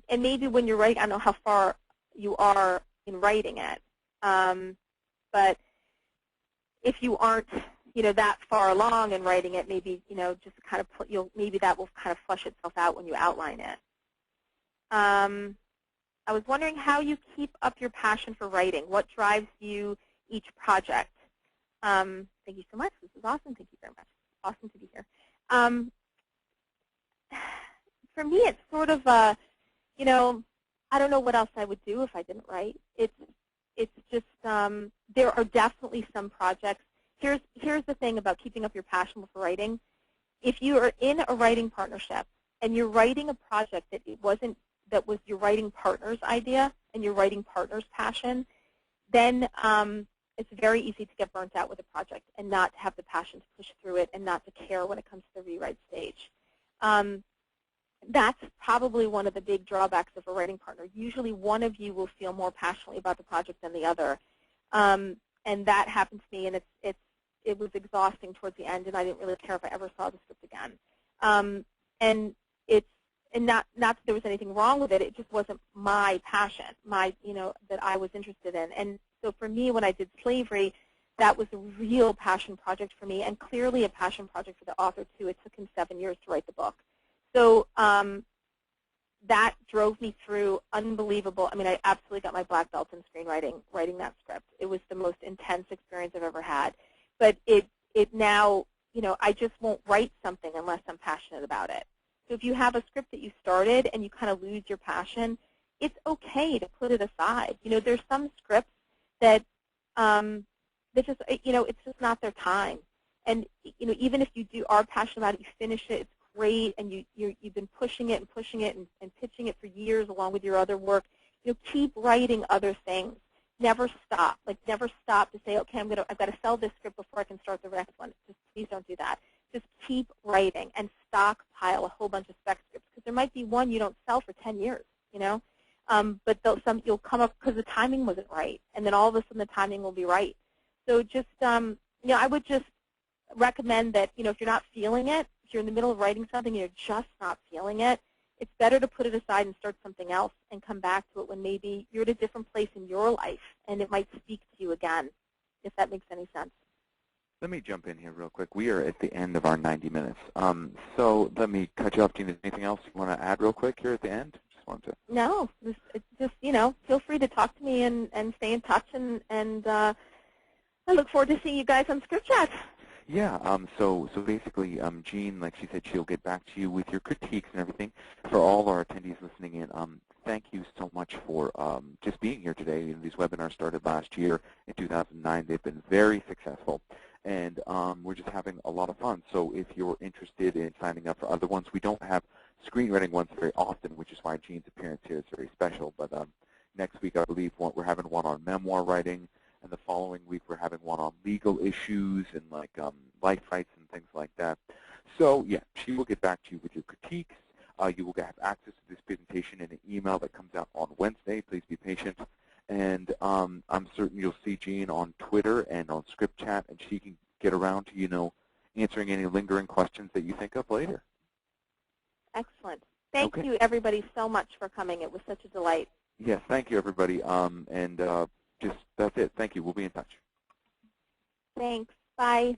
maybe when you're writing, I don't know how far you are in writing it, but if you aren't, that far along in writing it, maybe, just kind of maybe that will kind of flush itself out when you outline it. I was wondering how you keep up your passion for writing. What drives you each project? Thank you so much. This is awesome. Thank you very much. Awesome to be here. For me, it's sort of I don't know what else I would do if I didn't write. It's just there are definitely some projects. Here's the thing about keeping up your passion for writing. If you are in a writing partnership and you're writing a project that was your writing partner's idea and your writing partner's passion, then it's very easy to get burnt out with a project and not to have the passion to push through it and not to care when it comes to the rewrite stage. That's probably one of the big drawbacks of a writing partner. Usually one of you will feel more passionately about the project than the other. And that happened to me, and it was exhausting towards the end, and I didn't really care if I ever saw the script again. And not that there was anything wrong with it, it just wasn't my passion, that I was interested in. And so for me, when I did Slavery, that was a real passion project for me, and clearly a passion project for the author, too. It took him 7 years to write the book. So that drove me through unbelievable. I mean, I absolutely got my black belt in screenwriting, writing that script. It was the most intense experience I've ever had. But it now, I just won't write something unless I'm passionate about it. So if you have a script that you started and you kind of lose your passion, it's okay to put it aside. There's some scripts that just, it's just not their time. And, even if you are passionate about it, you finish it, it's great, and you've been pushing it and pushing it and pitching it for years along with your other work. Keep writing other things. Never stop. Never stop to say, okay, I've got to sell this script before I can start the next one. Just please don't do that. Just keep writing and stockpile a whole bunch of spec scripts, because there might be one you don't sell for 10 years, but you'll come up because the timing wasn't right, and then all of a sudden the timing will be right. So just, I would just recommend that, if you're not feeling it, if you're in the middle of writing something and you're just not feeling it, it's better to put it aside and start something else and come back to it when maybe you're at a different place in your life and it might speak to you again, if that makes any sense. Let me jump in here real quick. We are at the end of our 90 minutes. So let me cut you off, Jeanne. Is there anything else you want to add real quick here at the end? No, just feel free to talk to me and stay in touch, and I look forward to seeing you guys on Script Chat. Yeah, so basically, Jeanne, like she said, she'll get back to you with your critiques and everything. For all our attendees listening in, thank you so much for just being here today. These webinars started last year in 2009. They've been very successful, and we're just having a lot of fun. So if you're interested in signing up for other ones, we don't have screenwriting ones very often, which is why Jeanne's appearance here is very special. But next week, I believe, we're having one on memoir writing. And the following week, we're having one on legal issues and life rights and things like that. So, yeah, she will get back to you with your critiques. You will have access to this presentation in an email that comes out on Wednesday. Please be patient. And I'm certain you'll see Jeanne on Twitter and on Script Chat, and she can get around to, answering any lingering questions that you think of later. Excellent. Thank you, everybody, so much for coming. It was such a delight. Yes, thank you, everybody. That's it. Thank you. We'll be in touch. Thanks. Bye.